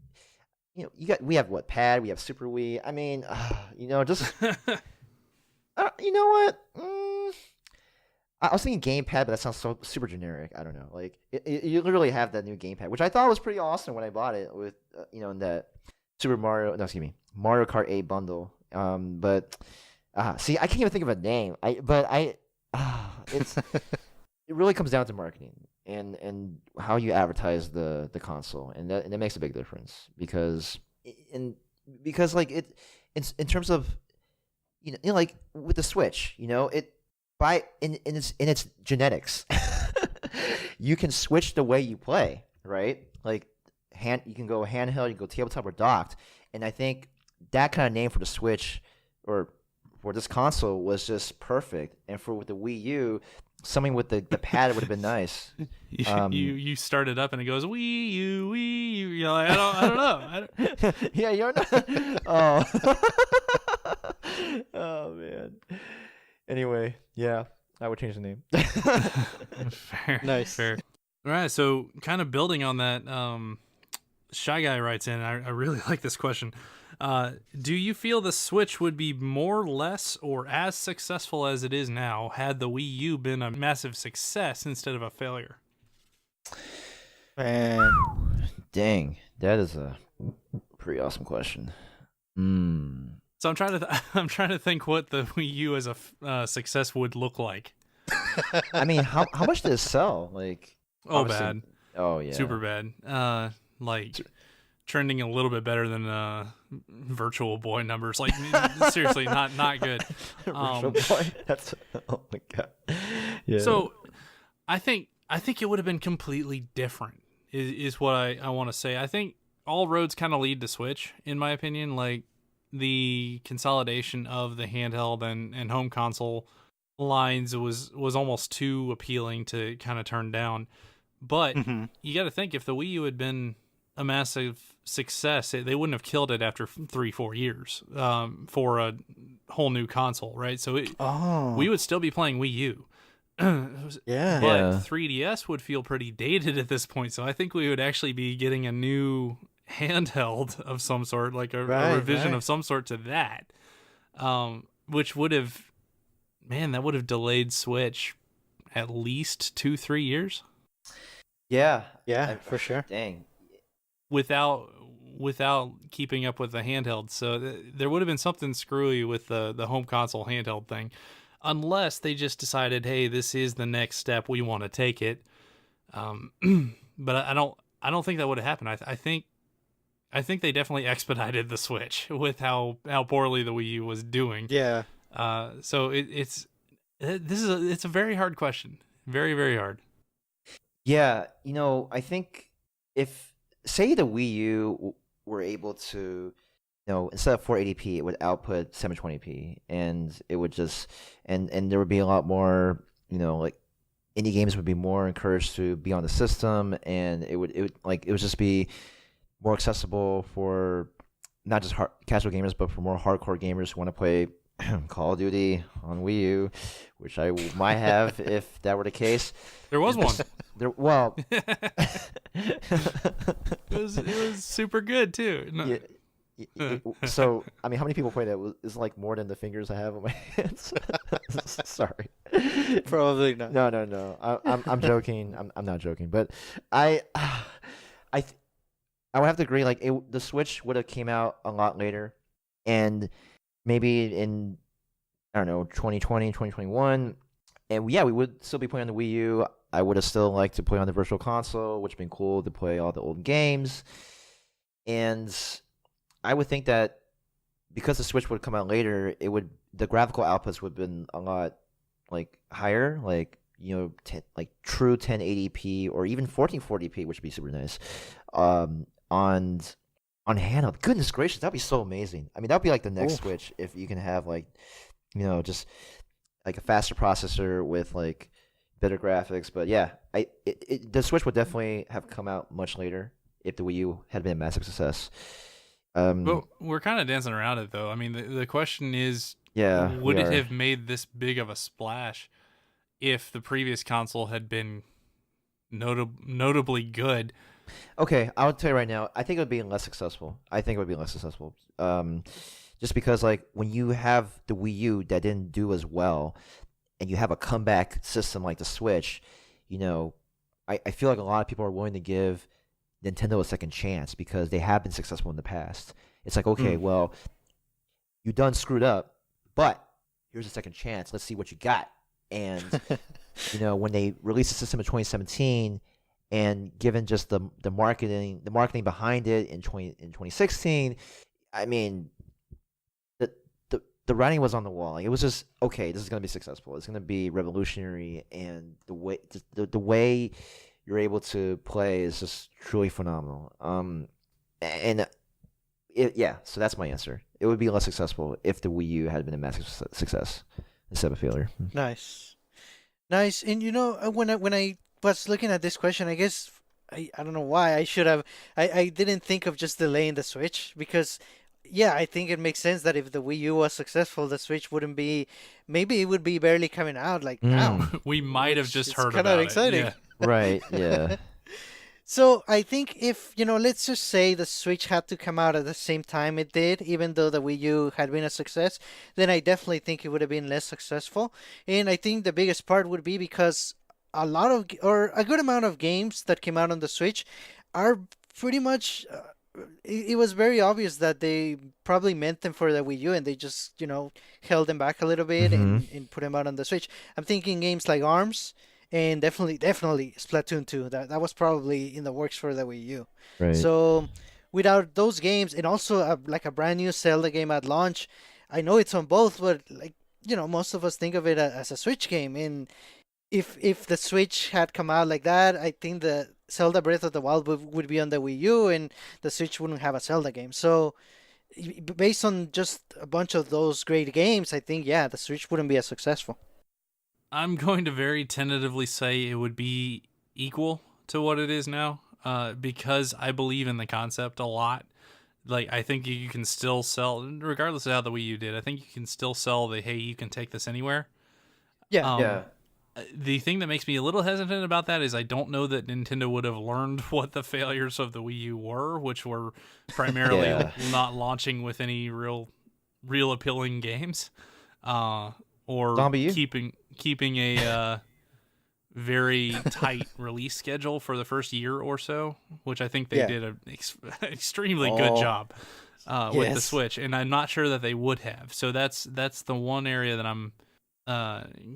We have what Pad, we have Super Wii. I mean, just you know what? I was thinking gamepad, but that sounds so super generic. I don't know. Like you literally have that new gamepad, which I thought was pretty awesome when I bought it with in that Mario Kart 8 bundle. But see, I can't even think of a name. It's it really comes down to marketing and how you advertise the console, and that makes a big difference because like it's in terms of like with the Switch, it by in its genetics, you can switch the way you play, right? Like you can go handheld, you can go tabletop or docked, and I think that kind of name for the Switch or for this console was just perfect, and with the Wii U. Something with the pad would have been nice. You start it up and it goes Wii U, Wii U. You're like, I don't know. Yeah, you're not. Oh. Oh man. Anyway, yeah, I would change the name. Fair, Nice. fair. All right, so kind of building on that, Shy Guy writes in. I really like this question. Do you feel the Switch would be more, less, or as successful as it is now had the Wii U been a massive success instead of a failure? Man, Dang, that is a pretty awesome question. So I'm trying to think what the Wii U as a success would look like. I mean, how much did it sell? Like, Oh, obviously- bad, Oh yeah, super bad. Like trending a little bit better than Virtual Boy numbers. Like seriously, not good. Virtual Boy. That's oh my god. Yeah. So I think it would have been completely different. Is what I want to say. I think all roads kind of lead to Switch, in my opinion. Like the consolidation of the handheld and home console lines was almost too appealing to kind of turn down. But you got to think, if the Wii U had been a massive success, they wouldn't have killed it after 3-4 years for a whole new console, right? So we would still be playing Wii U. yeah. But 3DS would feel pretty dated at this point, so I think we would actually be getting a new handheld of some sort, like a revision of some sort to that, which would have, that would have delayed Switch at least 2-3 years. yeah, For sure. Dang. Without keeping up with the handheld. So there would have been something screwy with the home console handheld thing, unless they just decided, hey, this is the next step, we want to take it. But I don't think that would have happened. I think they definitely expedited the Switch with how poorly the Wii U was doing. Yeah. So it's a very hard question, very, very hard. Yeah, I think if say the Wii U were able to, instead of 480p, it would output 720p, and it would just and there would be a lot more, like indie games would be more encouraged to be on the system, and it would just be more accessible for not just casual gamers, but for more hardcore gamers who want to play Call of Duty on Wii U, which I might have if that were the case. There was one. Well, it was super good too. No. so I mean, how many people play that? Is like more than the fingers I have on my hands. Sorry. Probably not. No. I'm joking. I'm not joking, but I I would have to agree. Like the Switch would have came out a lot later, and maybe in I don't know 2020, 2021, and yeah, we would still be playing on the Wii U. I would have still liked to play on the Virtual Console, which would have been cool to play all the old games, and I would think that because the Switch would come out later, the graphical outputs would have been a lot like higher, like like true 1080p or even 1440p, which would be super nice. On handheld, goodness gracious, that'd be so amazing. I mean, that'd be like the next Switch if you can have like, just like a faster processor with like better graphics. But yeah, the Switch would definitely have come out much later if the Wii U had been a massive success. But we're kind of dancing around it, though. I mean, the question is, would it have made this big of a splash if the previous console had been notably good? Okay, I'll tell you right now, I think it would be less successful. Just because, like, when you have the Wii U that didn't do as well, and you have a comeback system like the Switch, I feel like a lot of people are willing to give Nintendo a second chance because they have been successful in the past. It's like, okay, well, you done screwed up, but here's a second chance. Let's see what you got. And when they released the system in 2017, and given just the marketing behind it in 2016, I mean, the writing was on the wall. It was just, okay, this is going to be successful. It's going to be revolutionary, and the way you're able to play is just truly phenomenal. So that's my answer. It would be less successful if the Wii U had been a massive success instead of a failure. Nice. And when I was looking at this question, I guess I don't know why I didn't think of just delaying the Switch because I think it makes sense that if the Wii U was successful, the Switch wouldn't be. Maybe it would be barely coming out like now. We might have just heard about it. It's kind of exciting. Yeah. Right, yeah. So I think if, let's just say the Switch had to come out at the same time it did, even though the Wii U had been a success, then I definitely think it would have been less successful. And I think the biggest part would be because a good amount of games that came out on the Switch are pretty much... it was very obvious that they probably meant them for the Wii U and they just, held them back a little bit and put them out on the Switch. I'm thinking games like ARMS and definitely Splatoon 2. That was probably in the works for the Wii U. Right. So without those games and also a brand new Zelda game at launch, I know it's on both, but most of us think of it as a Switch game. And if the Switch had come out like that, I think the Zelda Breath of the Wild would be on the Wii U and the Switch wouldn't have a Zelda game. So based on just a bunch of those great games, I think, the Switch wouldn't be as successful. I'm going to very tentatively say it would be equal to what it is now because I believe in the concept a lot. Like, I think you can still sell, regardless of how the Wii U did, I think you can still sell the, hey, you can take this anywhere. Yeah. The thing that makes me a little hesitant about that is I don't know that Nintendo would have learned what the failures of the Wii U were, which were primarily not launching with any real appealing games, or keeping a very tight release schedule for the first year or so, which I think they did an extremely good job with the Switch, and I'm not sure that they would have. So that's the one area that I'm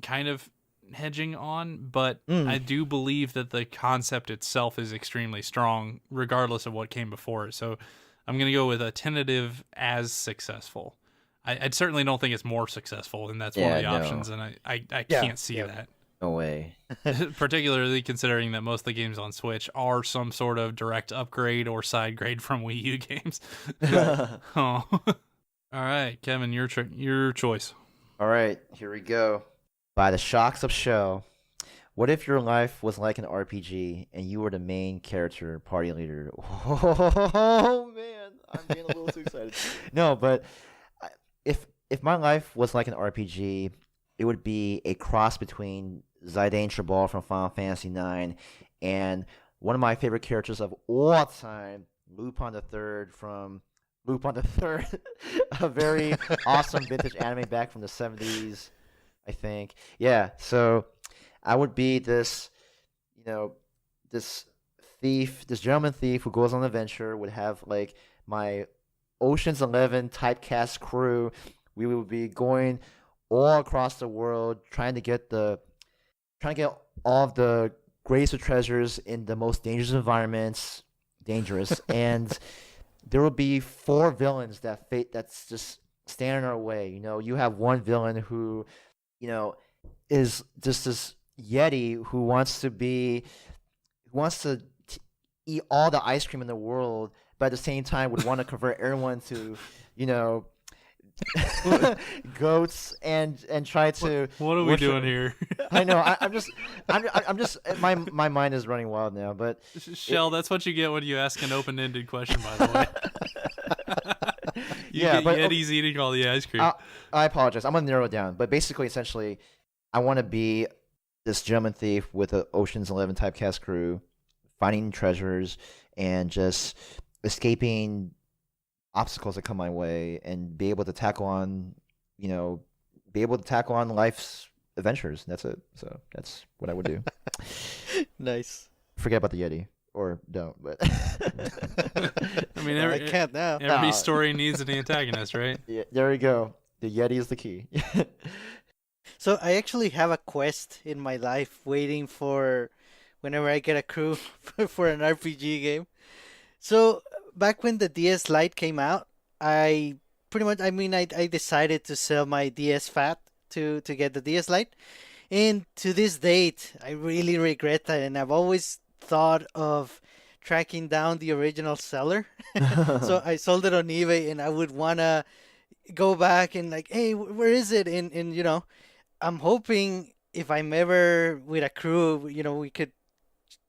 kind of hedging on, but I do believe that the concept itself is extremely strong regardless of what came before it. So I'm going to go with a tentative as successful. I certainly don't think it's more successful, and that's one of the options, and I can't see that. No way. Particularly considering that most of the games on Switch are some sort of direct upgrade or side grade from Wii U games. All right, Kevin, your choice. All right, here we go. By the shocks of show, what if your life was like an RPG and you were the main character, party leader? Oh man, I'm getting a little too excited. No, but if if my life was like an RPG, it would be a cross between Zidane Tribal from Final Fantasy IX and one of my favorite characters of all time, Lupin the Third from Lupin the Third, a very awesome vintage anime back from the 70s, I think. Yeah, so I would be this, this thief, this gentleman thief who goes on an adventure, would have like my Ocean's 11 typecast crew. We would be going all across the world trying to get all of the greatest of treasures in the most dangerous environments, and there will be 4 villains that's just standing in our way. You have one villain who, is just this Yeti who wants to eat all the ice cream in the world, but at the same time would want to convert everyone to, goats and try to. What are we doing here? I know. I'm just. My mind is running wild now. But Shell, that's what you get when you ask an open-ended question. By the way. But Yeti's eating all the ice cream. I apologize. I'm gonna narrow it down. But basically, essentially, I want to be this gentleman thief with an Ocean's 11 typecast crew, finding treasures and just escaping obstacles that come my way, and be able to tackle on life's adventures. That's it. So that's what I would do. Nice. Forget about the Yeti, or don't. But I mean, I can't now. Every story needs an antagonist, right? Yeah, there we go. The Yeti is the key. So I actually have a quest in my life waiting for whenever I get a crew for an RPG game. So back when the DS Lite came out, I decided to sell my DS Fat to get the DS Lite. And to this date, I really regret that. And I've always thought of tracking down the original seller. So I sold it on eBay, and I would want to go back and like, hey, where is it? And I'm hoping if I'm ever with a crew, we could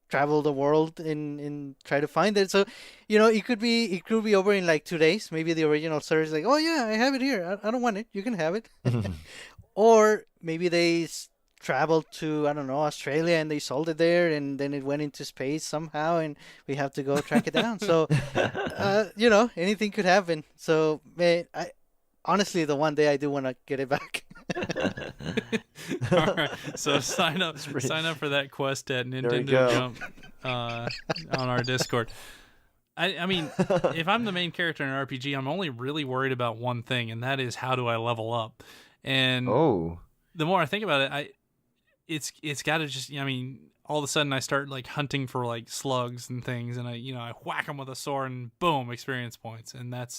travel the world and try to find it. So, it could be over in like 2 days. Maybe the original seller is like, oh yeah, I have it here. I don't want it. You can have it. Or maybe they traveled to, I don't know, Australia, and they sold it there, and then it went into space somehow, and we have to go track it down. So, anything could happen. So, man, honestly, the one day I do want to get it back. All right, so sign up for that quest at Nintendo Jump on our Discord. I mean, if I'm the main character in an RPG, I'm only really worried about one thing, and that is how do I level up. And the more I think about it, it's got to just, all of a sudden I start like hunting for like slugs and things, and I whack them with a sword, and boom, experience points. And that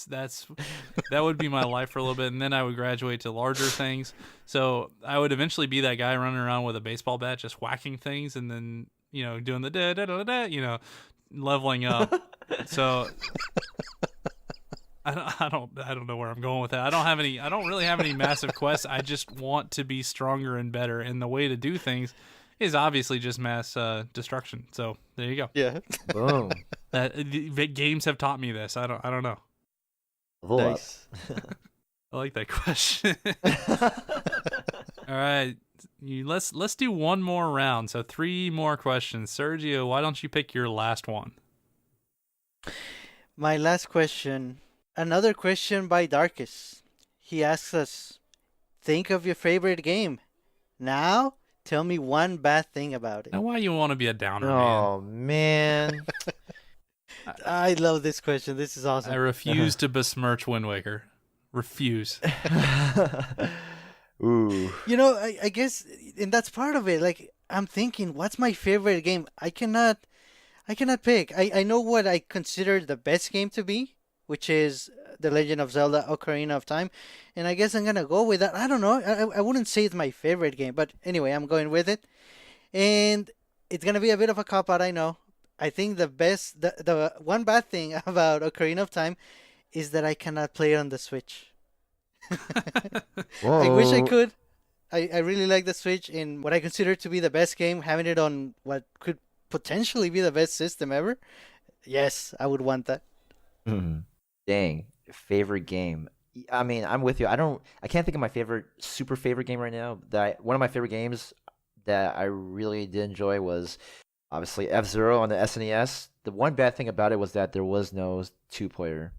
would be my life for a little bit, and then I would graduate to larger things. So I would eventually be that guy running around with a baseball bat just whacking things, and then doing the da da da da, leveling up. So I don't know where I'm going with that. I don't really have any massive quests. I just want to be stronger and better, and the way to do things is obviously just mass destruction. So there you go. Yeah. Boom. The games have taught me this. I don't know. Nice. I like that question. All right, let's do one more round. So 3 more questions. Sergio, why don't you pick your last one? My last question. Another question by Darkus. He asks us, think of your favorite game. Now, tell me one bad thing about it. Now, why you want to be a downer, Oh, man. I love this question. This is awesome. I refuse to besmirch Wind Waker. Refuse. Ooh. I guess, and that's part of it. Like, I'm thinking, what's my favorite game? I cannot pick. I know what I consider the best game to be, which is The Legend of Zelda Ocarina of Time. And I guess I'm going to go with that. I don't know. I wouldn't say it's my favorite game, but anyway, I'm going with it. And it's going to be a bit of a cop-out, I know. I think the one bad thing about Ocarina of Time is that I cannot play it on the Switch. I wish I could. I really like the Switch, and what I consider to be the best game, having it on what could potentially be the best system ever. Yes, I would want that. Dang, favorite game. I mean, I'm with you. I can't think of my super favorite game right now. One of my favorite games that I really did enjoy was obviously F-Zero on the SNES. The one bad thing about it was that there was no two-player.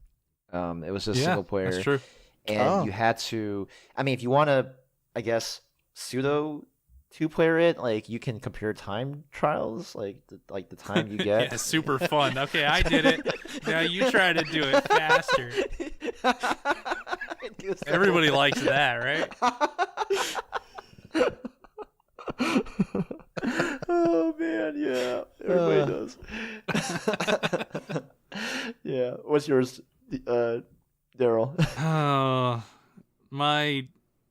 It was just Yeah, single player, that's true. and Oh. you had to. I mean, if you want to, I guess pseudo two-player it, like you can compare time trials, like the time you get. Yeah, super fun. Okay, I did it. Now you try to do it faster. Everybody likes that, right? Oh man, yeah, everybody does. Yeah, what's yours, Daryl? My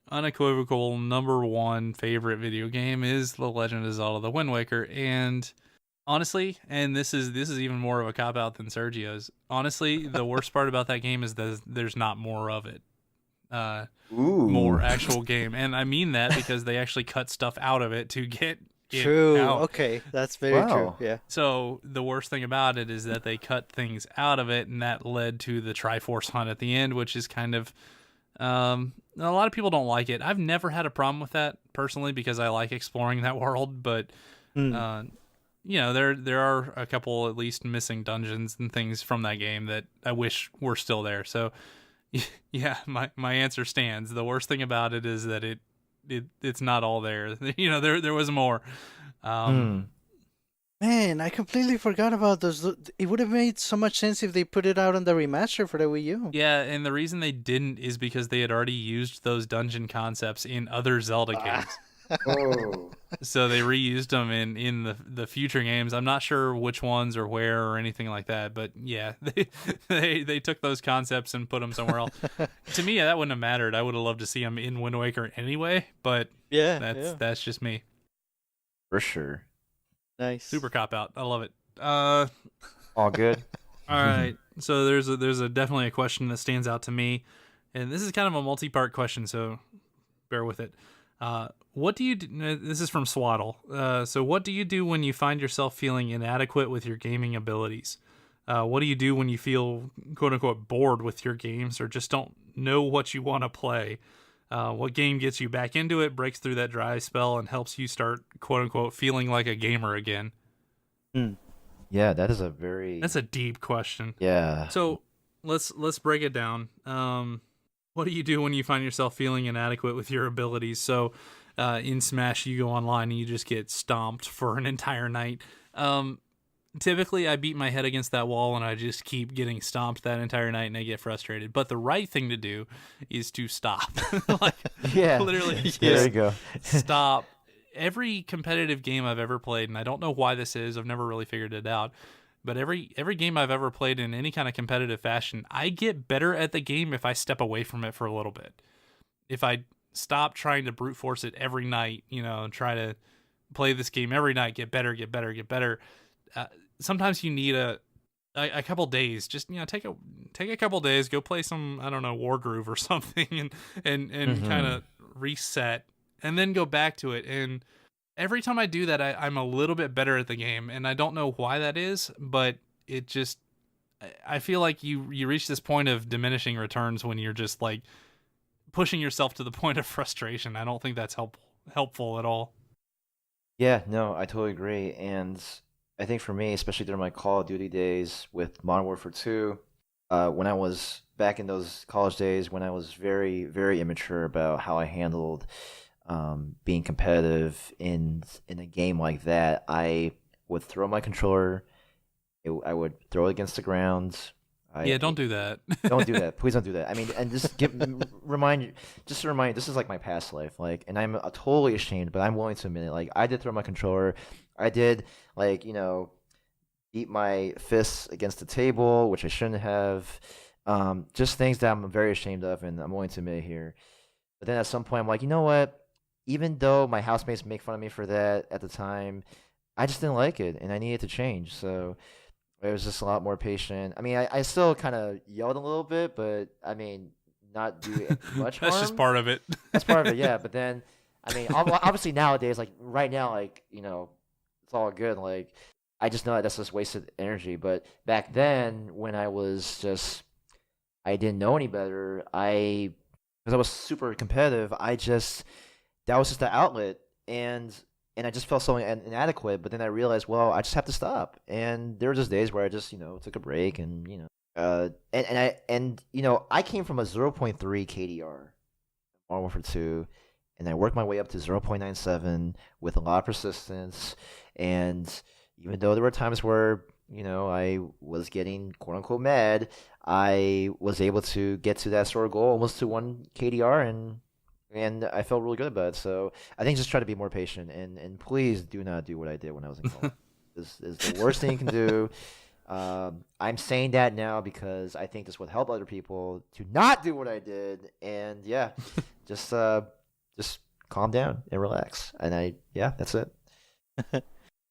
unequivocal number one favorite video game is The Legend of Zelda: The Wind Waker, and honestly, and this is even more of a cop out than Sergio's. Honestly, the worst part about that game is that there's not more of it. Ooh, More actual game, and I mean that because they actually cut stuff out of it to get it True. out. Okay, that's very true. Wow. Yeah. So the worst thing about it is that they cut things out of it, and that led to the Triforce hunt at the end, which is kind of a lot of people don't like it. I've never had a problem with that personally because I like exploring that world, but you know, there are a couple at least missing dungeons and things from that game that I wish were still there. So yeah, my answer stands. The worst thing about it is that it's not all there. You know, there was more. Man, I completely forgot about those. It would have made so much sense if they put it out on the remaster for the Wii U. Yeah, and the reason they didn't is because they had already used those dungeon concepts in other Zelda games. Oh. So they reused them in the future games. I'm not sure which ones or where or anything like that, but yeah, they took those concepts and put them somewhere else. To me, that wouldn't have mattered. I would have loved to see them in Wind Waker anyway, but Yeah, that's just me. For sure. nice. Super cop out. I love it. All good. All right. So there's a definitely a question that stands out to me, and this is kind of a multi-part question, so bear with it. What do you do? This is from Swaddle. So what do you do when you find yourself feeling inadequate with your gaming abilities? What do you do when you feel quote unquote bored with your games or just don't know what you want to play? What game gets you back into it, breaks through that dry spell, and helps you start quote unquote feeling like a gamer again? Yeah, that's a deep question. yeah. So let's break it down. What do you do when you find yourself feeling inadequate with your abilities? So in Smash, you go online and you just get stomped for an entire night. Typically, I beat my head against that wall and I just keep getting stomped that entire night and I get frustrated. But the right thing to do is to stop. Like, Yeah. literally, There you go. stop. Every competitive game I've ever played, and I don't know why this is, I've never really figured it out, but every game I've ever played in any kind of competitive fashion, I get better at the game if I step away from it for a little bit. If I stop trying to brute force it every night, you know, and try to play this game every night, get better. Sometimes you need a couple days. Just, you know, take a couple days, go play some, I don't know, Wargroove or something, and kind of reset, and then go back to it. And every time I do that, I'm a little bit better at the game, and I don't know why that is, but it just, I feel like you reach this point of diminishing returns when you're just like pushing yourself to the point of frustration. I don't think that's helpful at all. Yeah, no, I totally agree. And I think for me, especially during my Call of Duty days with Modern Warfare 2, when I was back in those college days, when I was very, very immature about how I handled being competitive in a game like that, I would throw my controller. I would throw it against the ground. Don't do that. Don't do that. Please don't do that. I mean, and just remind you, this is like my past life. Like, and I'm totally ashamed, but I'm willing to admit it. Like, I did throw my controller. I did, like, you know, beat my fists against the table, which I shouldn't have. Just things that I'm very ashamed of, and I'm willing to admit here. But then at some point, I'm like, you know what? Even though my housemates make fun of me for that at the time, I just didn't like it, and I needed to change. So it was just a lot more patient. I mean, I still kind of yelled a little bit, but I mean, not do much harm. That's just part of it. That's part of it, yeah. But then, I mean, obviously nowadays, like right now, like, you know, it's all good. Like, I just know that that's just wasted energy. But back then, when I I didn't know any better. Because I was super competitive, that was just the outlet, and I just felt so inadequate. But then I realized, well, I just have to stop. And there were just days where I just took a break, and I came from a 0.3 KDR Modern Warfare 2, and I worked my way up to 0.97 with a lot of persistence. And even though there were times where I was getting quote unquote mad, I was able to get to that sort of goal almost to 1 KDR, and I felt really good about it. So I think just try to be more patient, and please do not do what I did when I was in college. This is the worst thing you can do. I'm saying that now because I think this would help other people to not do what I did. And yeah, just calm down and relax. And that's it.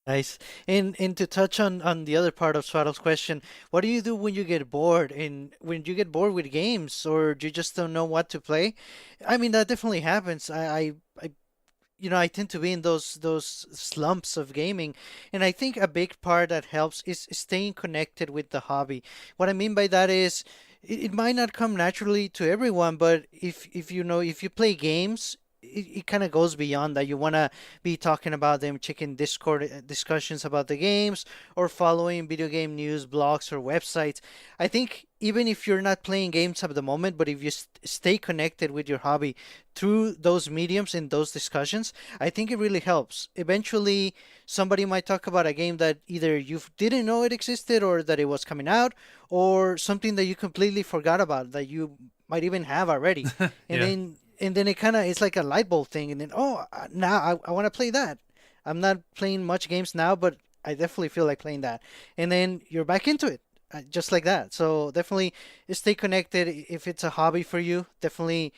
Nice. And to touch on the other part of Swaddle's question, what do you do when you get bored? And when you get bored with games, or you just don't know what to play? I mean, that definitely happens. I tend to be in those slumps of gaming, and I think a big part that helps is staying connected with the hobby. What I mean by that is, it might not come naturally to everyone, but if you play games, it kind of goes beyond that. You want to be talking about them, checking Discord discussions about the games, or following video game news blogs or websites. I think even if you're not playing games at the moment, but if you stay connected with your hobby through those mediums and those discussions, I think it really helps. Eventually, somebody might talk about a game that either you didn't know it existed, or that it was coming out, or something that you completely forgot about that you might even have already. And Yeah. then it's like a light bulb thing, and then now I want to play that. I'm not playing much games now, but I definitely feel like playing that, and then you're back into it, just like that. So definitely stay connected. If it's a hobby for you, definitely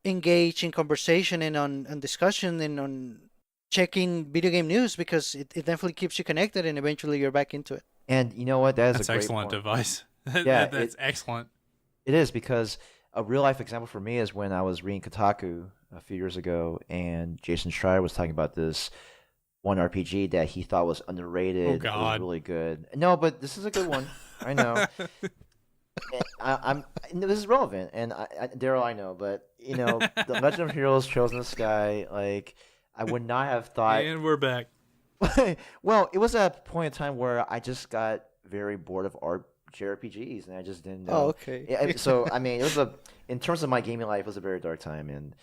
engage in conversation and on discussion and on checking video game news, because it definitely keeps you connected, and eventually you're back into it. And you know what? That is That's a great excellent point. advice. Yeah, That's excellent. It is, because a real life example for me is when I was reading Kotaku a few years ago, and Jason Schreier was talking about this one RPG that he thought was underrated. Oh It was God. really good. No, but this is a good one. I know. And this is relevant, and Daryl, I know, but the Legend of Heroes: Trails in the Sky, like I would not have thought. And we're back. Well, it was a point in time where I just got very bored of JRPGs, and I just didn't know. Oh, okay. So I mean, in terms of my gaming life, it was a very dark time,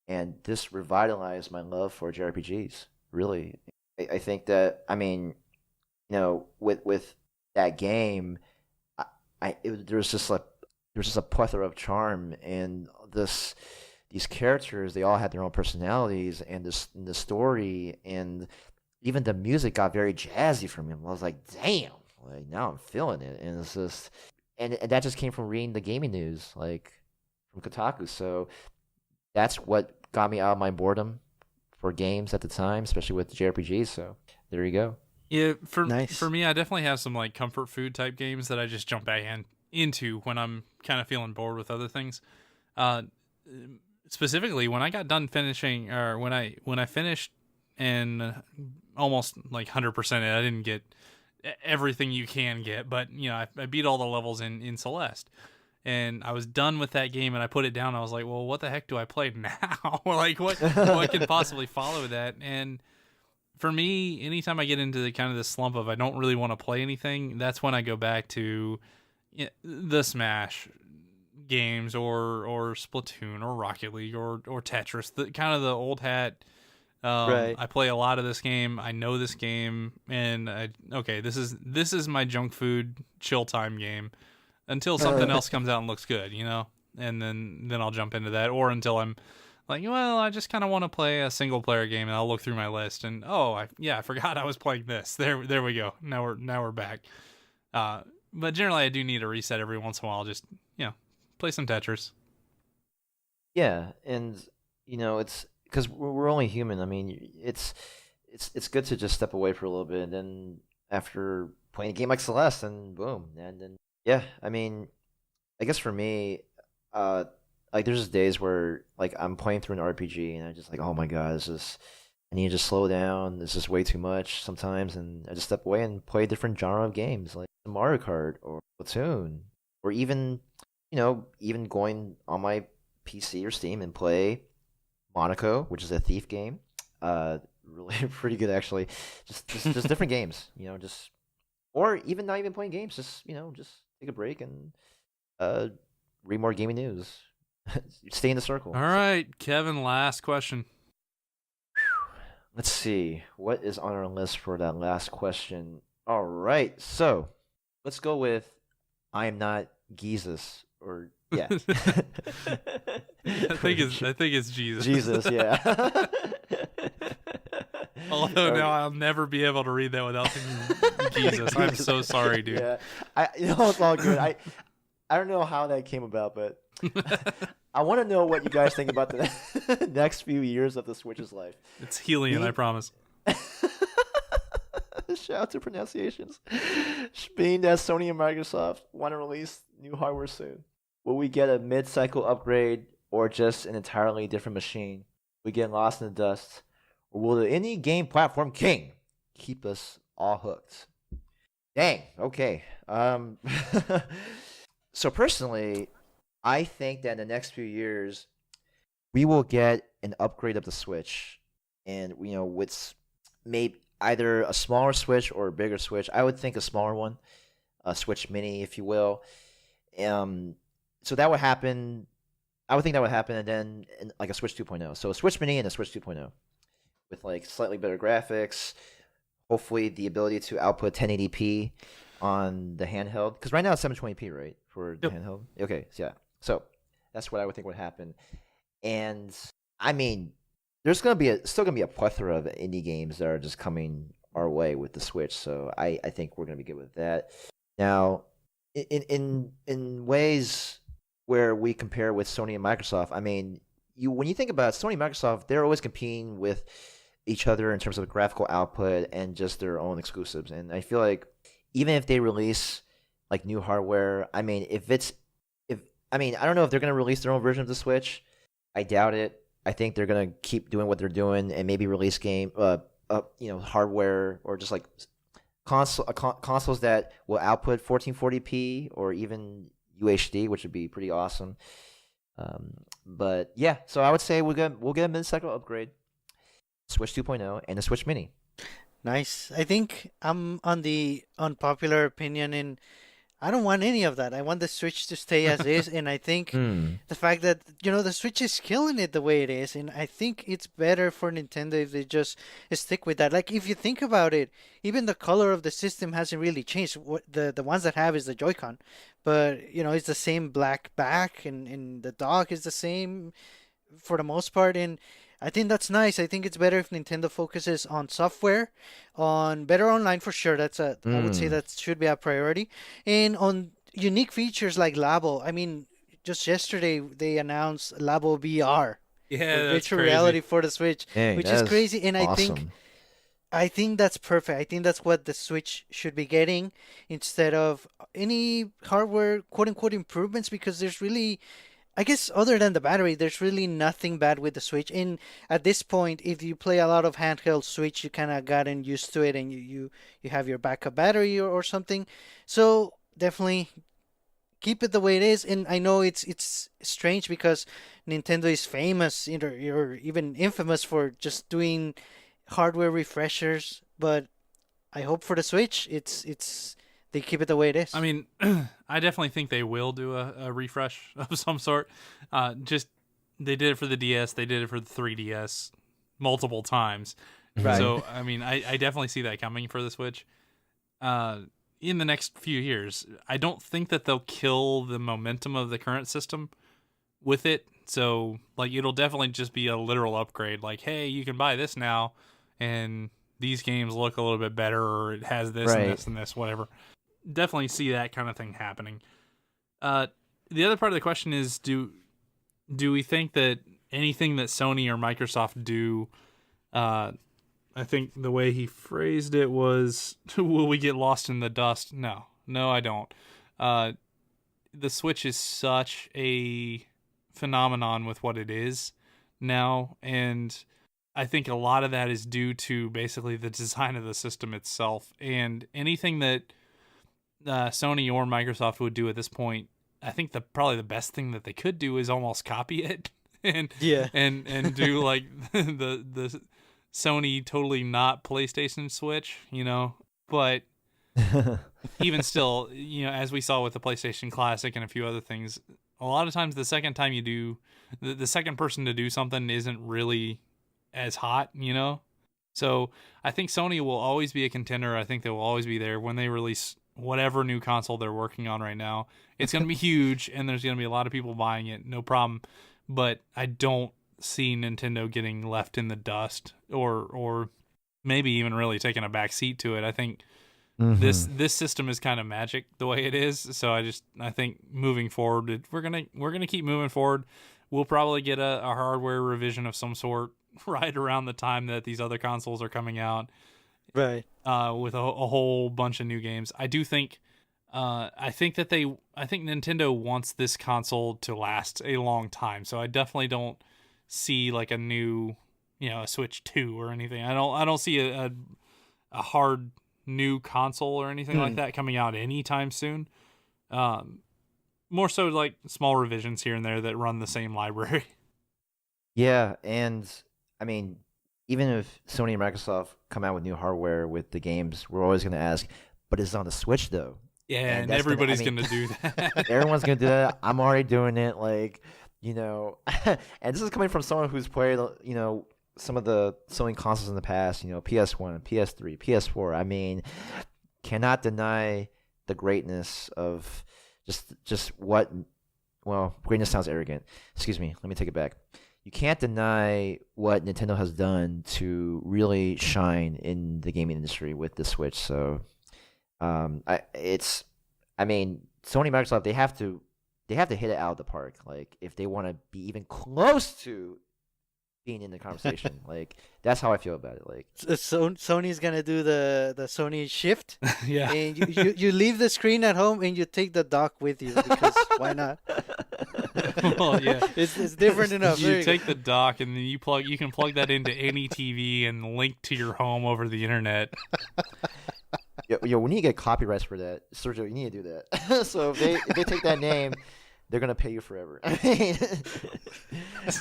and this revitalized my love for JRPGs. Really, I think that, I mean, with that game, there was just a plethora of charm, and these characters, they all had their own personalities, and the story, and even the music got very jazzy for me. I was like, damn, like now I'm feeling it, and it's just, and that just came from reading the gaming news, like from Kotaku. So that's what got me out of my boredom for games at the time, especially with JRPGs. So there you go. Yeah, Nice. for me, I definitely have some like comfort food type games that I just jump back into when I'm kind of feeling bored with other things. Uh, Specifically, when I got done finishing, or when I finished and almost like 100% it, I didn't get everything you can get, but I beat all the levels in Celeste, and I was done with that game, and I put it down. I was like, well, what the heck do I play now? Like what can possibly follow that? And for me, anytime I get into the kind of the slump of I don't really want to play anything, that's when I go back to the Smash games, or Splatoon, or Rocket League, or Tetris, the kind of the old hat. Right. I play a lot of this game. I know this game, and this is my junk food chill time game until something else comes out and looks good, and then I'll jump into that, or until I'm like, well, I just kind of want to play a single player game, and I'll look through my list, and I forgot I was playing this. There we go. Now we're back. But generally, I do need a reset every once in a while. Just play some Tetris. Yeah, and it's because we're only human. I mean, it's good to just step away for a little bit, and then after playing a game like Celeste, and boom, and then yeah, I mean, I guess for me, like there's just days where like I'm playing through an RPG, and I just like, oh my god, I need to just slow down. This is way too much sometimes, and I just step away and play a different genre of games, like Mario Kart or Splatoon, or even even going on my PC or Steam and play Monaco, which is a thief game. Really pretty good actually. Just different games, just or even not even playing games, just take a break and read more gaming news. Stay in the circle. All right, Kevin, last question. Let's see. What is on our list for that last question? All right. So, let's go with I am not Jesus or yeah. I think it's Jesus. Jesus, yeah. Although now I'll never be able to read that without thinking Jesus. I'm so sorry, dude. Yeah. It's all good. I don't know how that came about, but I want to know what you guys think about the next few years of the Switch's life. It's Helian, I promise. Shout out to pronunciations. Being that Sony and Microsoft want to release new hardware soon, will we get a mid-cycle upgrade or just an entirely different machine? We get lost in the dust, or will the indie game platform king keep us all hooked? Dang. Okay. So personally, I think that in the next few years, we will get an upgrade of the Switch, and with maybe either a smaller Switch or a bigger Switch. I would think a smaller one, a Switch Mini, if you will. So that would happen. I would think that would happen, and then like a Switch 2.0. So a Switch Mini and a Switch 2.0 with like slightly better graphics. Hopefully, the ability to output 1080p on the handheld, because right now it's 720p, right, for the handheld. Okay, so yeah. So that's what I would think would happen. And I mean, there's still gonna be a plethora of indie games that are just coming our way with the Switch. So I think we're gonna be good with that. Now, in ways where we compare with Sony and Microsoft, I mean, when you think about Sony and Microsoft, they're always competing with each other in terms of graphical output and just their own exclusives. And I feel like even if they release like new hardware, I mean, I don't know if they're gonna release their own version of the Switch. I doubt it. I think they're gonna keep doing what they're doing and maybe release hardware or just like consoles that will output 1440p or even UHD, which would be pretty awesome. But yeah, so I would say we'll get a mid-cycle upgrade, Switch 2.0, and a Switch Mini. Nice. I think I'm on the unpopular opinion, and I don't want any of that. I want the Switch to stay as is, and I think the fact that the Switch is killing it the way it is, and I think it's better for Nintendo if they just stick with that. Like if you think about it, even the color of the system hasn't really changed. What the ones that have is the Joy-Con, but it's the same black back, and the dock is the same for the most part, and I think that's nice. I think it's better if Nintendo focuses on software, on better online for sure. I would say that should be a priority, and on unique features like Labo. I mean, just yesterday they announced Labo VR, virtual reality for the Switch, which is crazy. And awesome. I think that's perfect. I think that's what the Switch should be getting instead of any hardware quote unquote improvements, because there's really, I guess, other than the battery, there's really nothing bad with the Switch. And at this point, if you play a lot of handheld Switch, you kind of gotten used to it, and you have your backup battery or something. So definitely keep it the way it is. And I know it's strange because Nintendo is famous, or even infamous for just doing hardware refreshers. But I hope for the Switch, they keep it the way it is. I mean, I definitely think they will do a refresh of some sort. Just they did it for the DS, they did it for the 3DS multiple times. Right. So I mean, I definitely see that coming for the Switch. In the next few years, I don't think that they'll kill the momentum of the current system with it. So like, it'll definitely just be a literal upgrade. Like, hey, you can buy this now, and these games look a little bit better, or it has this and this and this, whatever. Definitely see that kind of thing happening. The other part of the question is, do we think that anything that Sony or Microsoft do, I think the way he phrased it was, will we get lost in the dust? No, I don't. The Switch is such a phenomenon with what it is now, and I think a lot of that is due to basically the design of the system itself, and anything that Sony or Microsoft would do at this point, I think probably the best thing that they could do is almost copy it and Yeah. and do like the Sony totally not PlayStation Switch, but even still, as we saw with the PlayStation Classic and a few other things, a lot of times the second time you do, the second person to do something isn't really as hot, So I think Sony will always be a contender. I think they will always be there when they release whatever new console they're working on right now. It's going to be huge, and there's going to be a lot of people buying it, no problem. But I don't see Nintendo getting left in the dust or maybe even really taking a back seat to it. I think this system is kind of magic the way it is. So I think moving forward, we're gonna keep moving forward. We'll probably get a hardware revision of some sort right around the time that these other consoles are coming out, Right. with a whole bunch of new games. I do think, I think Nintendo wants this console to last a long time. So I definitely don't see like a new, a Switch 2 or anything. I don't see a hard new console or anything like that coming out anytime soon. More so like small revisions here and there that run the same library. Yeah, and I mean, even if Sony and Microsoft come out with new hardware with the games, we're always going to ask, but it's on the Switch though. Yeah, and everybody's going to do that. Everyone's going to do that. I'm already doing it, and this is coming from someone who's played, some of the Sony consoles in the past, PS1, PS3, PS4. I mean, cannot deny the greatness of just what, well, greatness sounds arrogant. Excuse me, let me take it back. You can't deny what Nintendo has done to really shine in the gaming industry with the Switch. So, Sony, Microsoft, they have to hit it out of the park. Like, if they want to be even close to being in the conversation, like, that's how I feel about it. Like, So Sony's gonna do the Sony shift, Yeah. and you leave the screen at home and you take the dock with you because why not? Well, yeah. It's different enough. There You you take go. the dock and then you can plug that into any TV and link to your home over the internet. yo, we need to get copyrights for that, Sergio. You need to do that. So if they take that name, they're gonna pay you forever. I mean,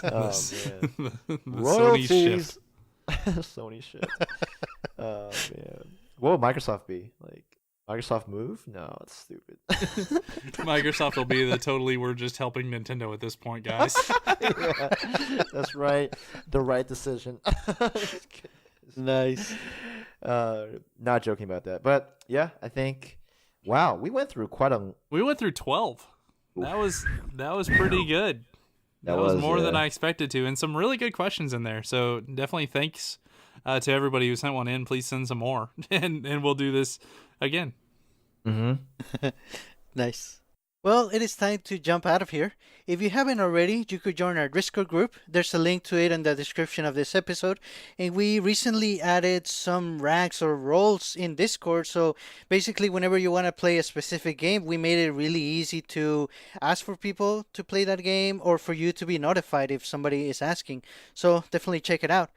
oh man, the Sony royalties. shift. Sony shift. Oh man, what would Microsoft be like? Microsoft Move? No, it's stupid. Microsoft will be we're just helping Nintendo at this point, guys. Yeah, that's right. The right decision. Nice. Not joking about that, but yeah, I think. Wow, we went through quite a. We went through 12. That was pretty good. That was more than I expected to, and some really good questions in there. So definitely thanks to everybody who sent one in. Please send some more, and we'll do this again. Mm-hmm. Nice. Well, it is time to jump out of here. If you haven't already, you could join our Discord group. There's a link to it in the description of this episode. And we recently added some ranks or roles in Discord. So basically, whenever you want to play a specific game, we made it really easy to ask for people to play that game or for you to be notified if somebody is asking. So definitely check it out.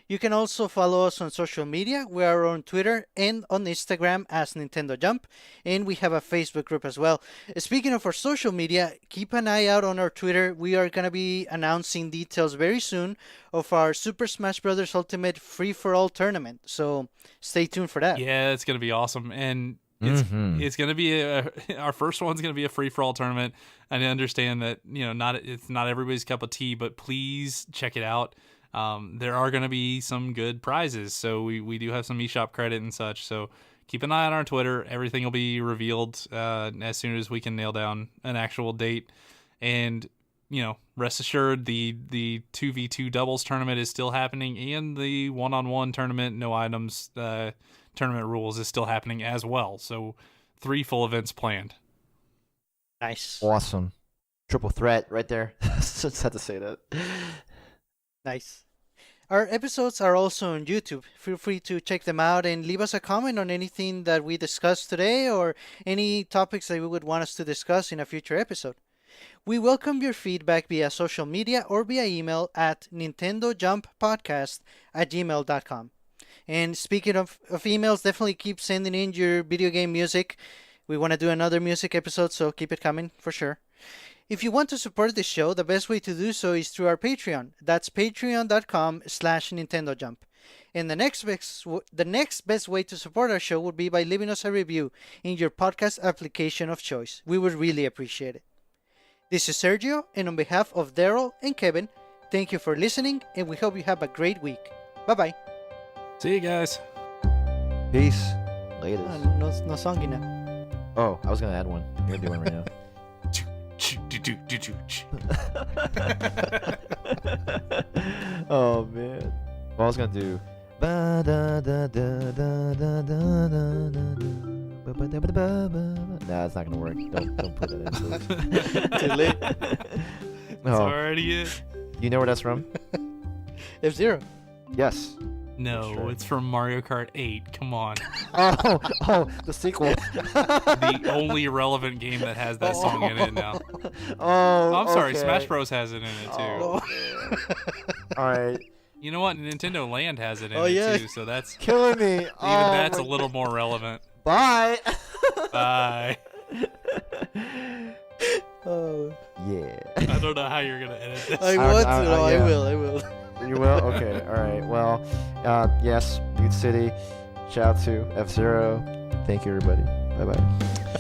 You can also follow us on social media. We are on Twitter and on Instagram as NintendoJump, and we have a Facebook group as well. Speaking of our social media, keep an eye out on our Twitter. We are going to be announcing details very soon of our Super Smash Bros. Ultimate Free-for-All tournament, so stay tuned for that. Yeah, it's gonna be awesome, and it's gonna be our first one's gonna be a free-for-all tournament. I understand that it's not everybody's cup of tea, but please check it out. There are going to be some good prizes, so we do have some eShop credit and such, so keep an eye on our Twitter. Everything will be revealed as soon as we can nail down an actual date, and rest assured the 2v2 doubles tournament is still happening, and the one-on-one tournament, no items tournament rules is still happening as well, so 3 full events planned. Nice. Awesome. Triple threat right there. Just had to say that. Nice. Our episodes are also on YouTube. Feel free to check them out and leave us a comment on anything that we discussed today or any topics that you would want us to discuss in a future episode. We welcome your feedback via social media or via email at NintendoJumpPodcast@gmail.com. And speaking of emails, definitely keep sending in your video game music. We want to do another music episode, so keep it coming for sure. If you want to support the show, the best way to do so is through our Patreon. That's patreon.com/NintendoJump. And the next best way to support our show would be by leaving us a review in your podcast application of choice. We would really appreciate it. This is Sergio, and on behalf of Daryl and Kevin, thank you for listening, and we hope you have a great week. Bye-bye. See you guys. Peace. Latest. No songy now. Oh, I was gonna add one. You're gonna do one right now. Oh man. Well, I was gonna do. Nah, it's not gonna work. Don't put that in, please. Too late. It's already it. You know where that's from? F-Zero. Yes. No, Sure. it's from Mario Kart 8. Come on. Oh, the sequel. The only relevant game that has that song in it now. Oh, I'm sorry, okay. Smash Bros has it in it too. Oh, all right. You know what? Nintendo Land has it in Oh, it yeah. too, so that's Killing me. even that's a my little more relevant. Bye. Bye. Oh. Yeah. I don't know how you're gonna edit this. I want to. No, yeah. I will. You will? Okay. All right. Well, yes, Butte City. Shout out to F-Zero. Thank you, everybody. Bye-bye.